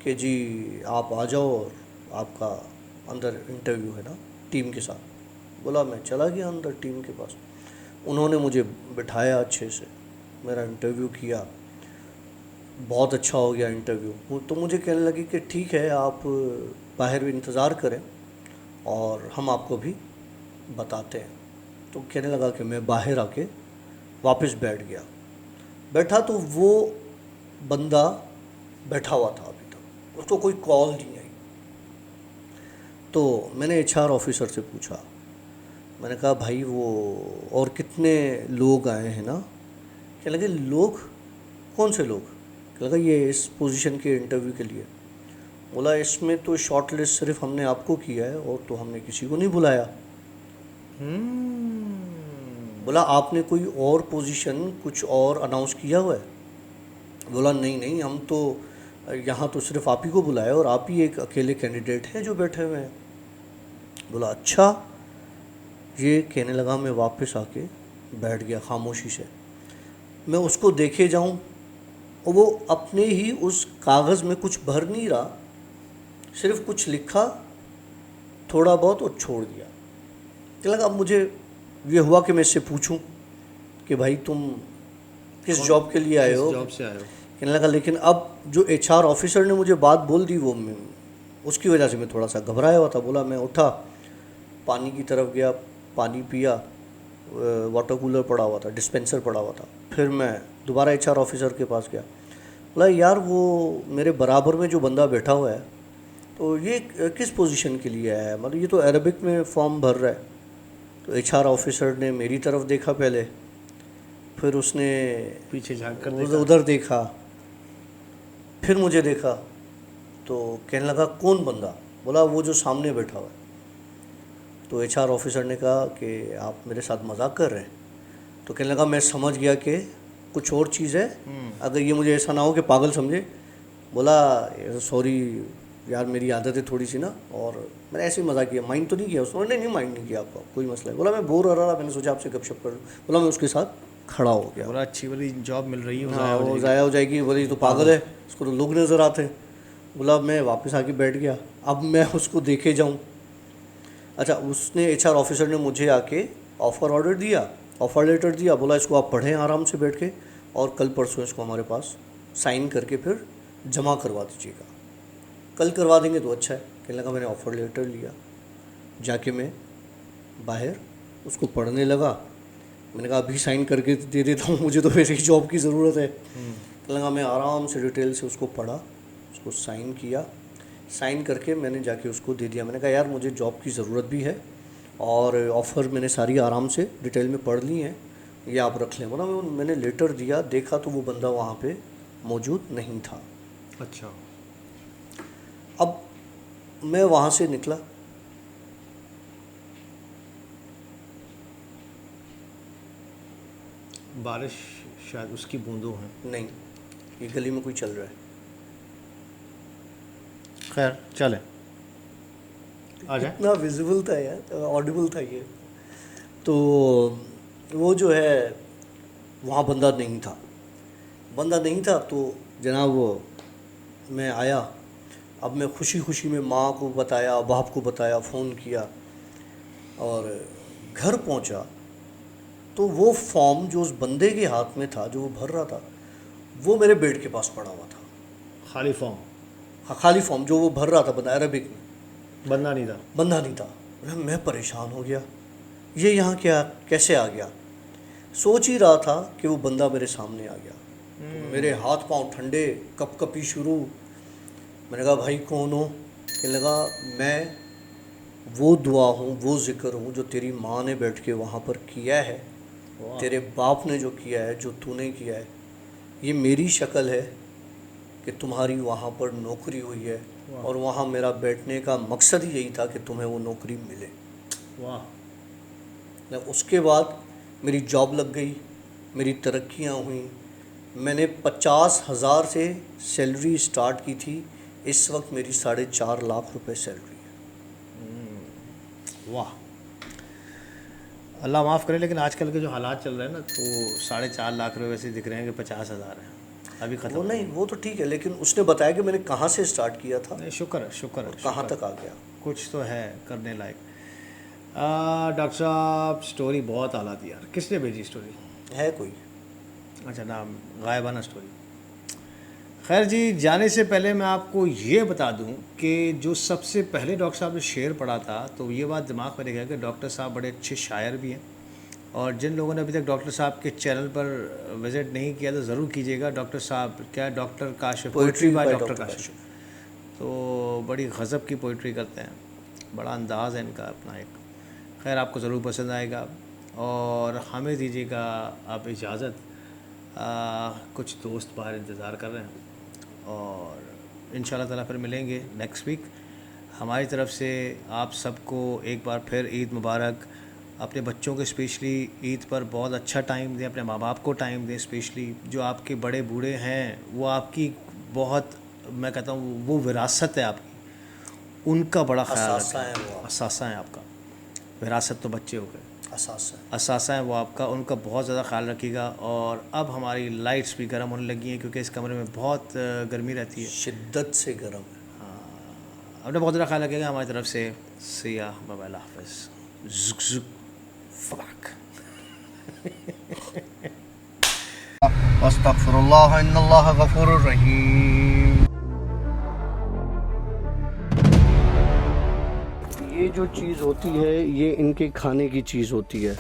Speaker 2: कि जी आप आ जाओ, और आपका अंदर इंटरव्यू है ना टीम के साथ। बोला, मैं चला गया अंदर टीम के पास। उन्होंने मुझे बिठाया अच्छे से, मेरा इंटरव्यू किया, बहुत अच्छा हो गया इंटरव्यू। तो मुझे कहने लगी कि ठीक है, आप बाहर भी इंतज़ार करें और हम आपको भी बताते हैं। तो कहने लगा कि मैं बाहर आके वापस बैठ गया। बैठा तो वो बंदा बैठा हुआ था अभी तक, उसको कोई कॉल नहीं आई। तो मैंने HR ऑफिसर से पूछा, मैंने कहा भाई वो और कितने लोग आए हैं ना? कहने लगे लोग? कौन से लोग? कहने लगा ये इस पोजीशन के इंटरव्यू के लिए। बोला, इसमें तो शॉर्ट लिस्ट सिर्फ हमने आपको किया है, और तो हमने किसी को नहीं बुलाया। बोला, आपने कोई और पोजीशन कुछ और अनाउंस किया हुआ है? बोला, नहीं नहीं, हम तो यहाँ तो सिर्फ आप ही को बुलाया, और आप ही एक अकेले कैंडिडेट हैं जो बैठे हुए हैं। बोला अच्छा। ये कहने लगा, मैं वापस आके बैठ गया खामोशी से। मैं उसको देखे जाऊं, और वो अपने ही उस कागज़ में कुछ भर नहीं रहा, सिर्फ कुछ लिखा थोड़ा बहुत और छोड़ दिया। कहने लगा, अब मुझे ये हुआ कि मैं इससे पूछूं कि भाई तुम किस जॉब के लिए आए हो?
Speaker 1: जॉब से आए हो?
Speaker 2: कहने लगा, लेकिन अब जो HR ऑफिसर ने मुझे बात बोल दी, वो उसकी वजह से मैं थोड़ा सा घबराया हुआ था। बोला, मैं उठा, पानी की तरफ गया, पानी पिया, वाटर कूलर पड़ा हुआ था, डिस्पेंसर पड़ा हुआ था। फिर मैं दोबारा HR ऑफिसर के पास गया। बोला, यार वो मेरे बराबर में जो बंदा बैठा हुआ है, तो ये किस पोजीशन के लिए आया है? मतलब ये तो अरबिक में फॉर्म भर रहा है। तो HR ऑफिसर ने मेरी तरफ देखा पहले, फिर उसने
Speaker 1: पीछे झांक कर
Speaker 2: उधर देखा, फिर मुझे देखा। तो कहने लगा, कौन बंदा? बोला, वो जो सामने बैठा हुआ है। तो HR ऑफिसर ने कहा कि आप मेरे साथ मजाक कर रहे हैं? तो कहने लगा, मैं समझ गया कि कुछ और चीज़ है, अगर ये मुझे ऐसा ना हो कि पागल समझे। बोला, सॉरी यार, मेरी आदत है थोड़ी सी ना, और मैंने ऐसे ही मजाक किया, माइंड तो नहीं किया उसने। नहीं माइंड नहीं किया, आपका कोई मसला है। बोला, मैं बोर हो रहा था, मैंने सोचा आपसे गपशप कर लूँ। बोला, मैं उसके साथ खड़ा हो गया।
Speaker 1: बोला, अच्छी वाली जॉब मिल रही है,
Speaker 2: हाँ, वो ज़ाया हो जाएगी। बोले, ये तो पागल है, इसको तो लोग नज़र आते हैं। बोला, मैं वापस आके बैठ गया। अब मैं उसको देखे जाऊँ। अच्छा, उसने HR ऑफिसर ने मुझे आके ऑफ़र लेटर दिया। बोला, इसको आप पढ़ें आराम से बैठ के, और कल परसों इसको हमारे पास साइन करके फिर जमा करवा दीजिएगा। कल करवा देंगे तो अच्छा है। कहने लगा, मैंने ऑफ़र लेटर लिया, जाके मैं बाहर उसको पढ़ने लगा। मैंने कहा, अभी साइन करके दे देता हूँ, मुझे तो मेरी जॉब की ज़रूरत है। लगा, मैं आराम से डिटेल से उसको पढ़ा, उसको साइन किया, साइन करके मैंने जाके उसको दे दिया। मैंने कहा यार मुझे जॉब की ज़रूरत भी है और ऑफ़र मैंने सारी आराम से डिटेल में पढ़ ली हैं, ये आप रख लें। बोला मैंने लेटर दिया, देखा तो वो बंदा वहाँ पे मौजूद नहीं था।
Speaker 1: अच्छा।
Speaker 2: अब मैं वहाँ से निकला,
Speaker 1: बारिश शायद उसकी बूंदों हैं।
Speaker 2: नहीं, ये गली में कोई चल रहा है।
Speaker 1: खैर चलें, आ जाए।
Speaker 2: इतना विजिबल था यार, ऑडिबल था ये। तो वो जो है वहाँ बंदा नहीं था, बंदा नहीं था। तो जनाब वो मैं आया, अब मैं खुशी खुशी में माँ को बताया, बाप को बताया, फ़ोन किया और घर पहुँचा तो वो फॉर्म जो उस बंदे के हाथ में था, जो वो भर रहा था, वो मेरे बेड के पास पड़ा हुआ था।
Speaker 1: खाली फॉर्म?
Speaker 2: हाँ, खाली फॉर्म जो वो भर रहा था, बंदा अरबिक में,
Speaker 1: बंदा नहीं था।
Speaker 2: बंदा नहीं था। मैं परेशान हो गया, ये यहाँ क्या कैसे आ गया। सोच ही रहा था कि वो बंदा मेरे सामने आ गया, तो मेरे हाथ पांव ठंडे, कपकपी शुरू। मैंने कहा भाई कौन हो? कहने लगा मैं वो दुआ हूँ, वो ज़िक्र हूँ जो तेरी माँ ने बैठ के वहाँ पर किया है, तेरे बाप ने जो किया है, जो तूने किया है, ये मेरी शक्ल है कि तुम्हारी वहाँ पर नौकरी हुई है और वहाँ मेरा बैठने का मकसद ही यही था कि तुम्हें वो नौकरी मिले।
Speaker 1: वाह।
Speaker 2: उसके बाद मेरी जॉब लग गई, मेरी तरक्कियाँ हुई। मैंने 50,000 से सैलरी स्टार्ट की थी, इस वक्त मेरी 4.5 लाख रुपए सैलरी है।
Speaker 1: वाह, अल्लाह माफ़ करे, लेकिन आजकल के जो हालात चल रहे हैं ना, तो 4.5 लाख रुपये वैसे दिख रहे हैं कि 50,000 है अभी ख़त्म।
Speaker 2: वो नहीं, वो तो ठीक है, लेकिन उसने बताया कि मैंने कहाँ से स्टार्ट किया था,
Speaker 1: नहीं, शुक्र है, शुक्र है,
Speaker 2: कहाँ
Speaker 1: शुक्र।
Speaker 2: तक आ गया।
Speaker 1: कुछ तो है करने लायक। डॉक्टर साहब स्टोरी बहुत आला थी यार। किसने भेजी स्टोरी?
Speaker 2: है कोई?
Speaker 1: अच्छा, नाम गायबाना स्टोरी। खैर जी, जाने से पहले मैं आपको ये बता दूं कि जो सबसे पहले डॉक्टर साहब ने शेर पढ़ा था, तो ये बात दिमाग में रखेगा कि डॉक्टर साहब बड़े अच्छे शायर भी हैं। और जिन लोगों ने अभी तक डॉक्टर साहब के चैनल पर विज़िट नहीं किया तो ज़रूर कीजिएगा। डॉक्टर साहब क्या, doctor Kashif, poetry by doctor Kashif. तो बड़ी गज़ब की पोइट्री करते हैं, बड़ा अंदाज़ है इनका अपना एक। खैर आपको ज़रूर पसंद आएगा। और हमें दीजिएगा आप इजाज़त, कुछ दोस्त बाहर इंतज़ार कर रहे हैं और इंशाल्लाह ताला फिर मिलेंगे नेक्स्ट वीक। हमारी तरफ से आप सबको एक बार फिर ईद मुबारक। अपने बच्चों को स्पेशली ईद पर बहुत अच्छा टाइम दें, अपने माँ बाप को टाइम दें। स्पेशली जो आपके बड़े बूढ़े हैं, वो आपकी बहुत, मैं कहता हूँ वो विरासत है आपकी, उनका बड़ा ख्याल रखें। असासा है आपका, विरासत तो बच्चे हो गए, असासा है वो आपका, उनका बहुत ज़्यादा ख्याल रखिएगा। और अब हमारी लाइट्स भी गर्म होने लगी हैं क्योंकि इस कमरे में बहुत गर्मी रहती है,
Speaker 2: शिद्दत से गर्म है।
Speaker 1: हाँ, अपने बहुत ज़्यादा ख्याल रखिएगा। हमारी तरफ से सिया बाय, हाफिज़, जुक जुक फलाक।
Speaker 2: अस्तगफिरुल्लाह इन्नल्लाह गफूरुर रहीम। ये जो चीज़ होती है, ये इनके खाने की चीज़ होती है।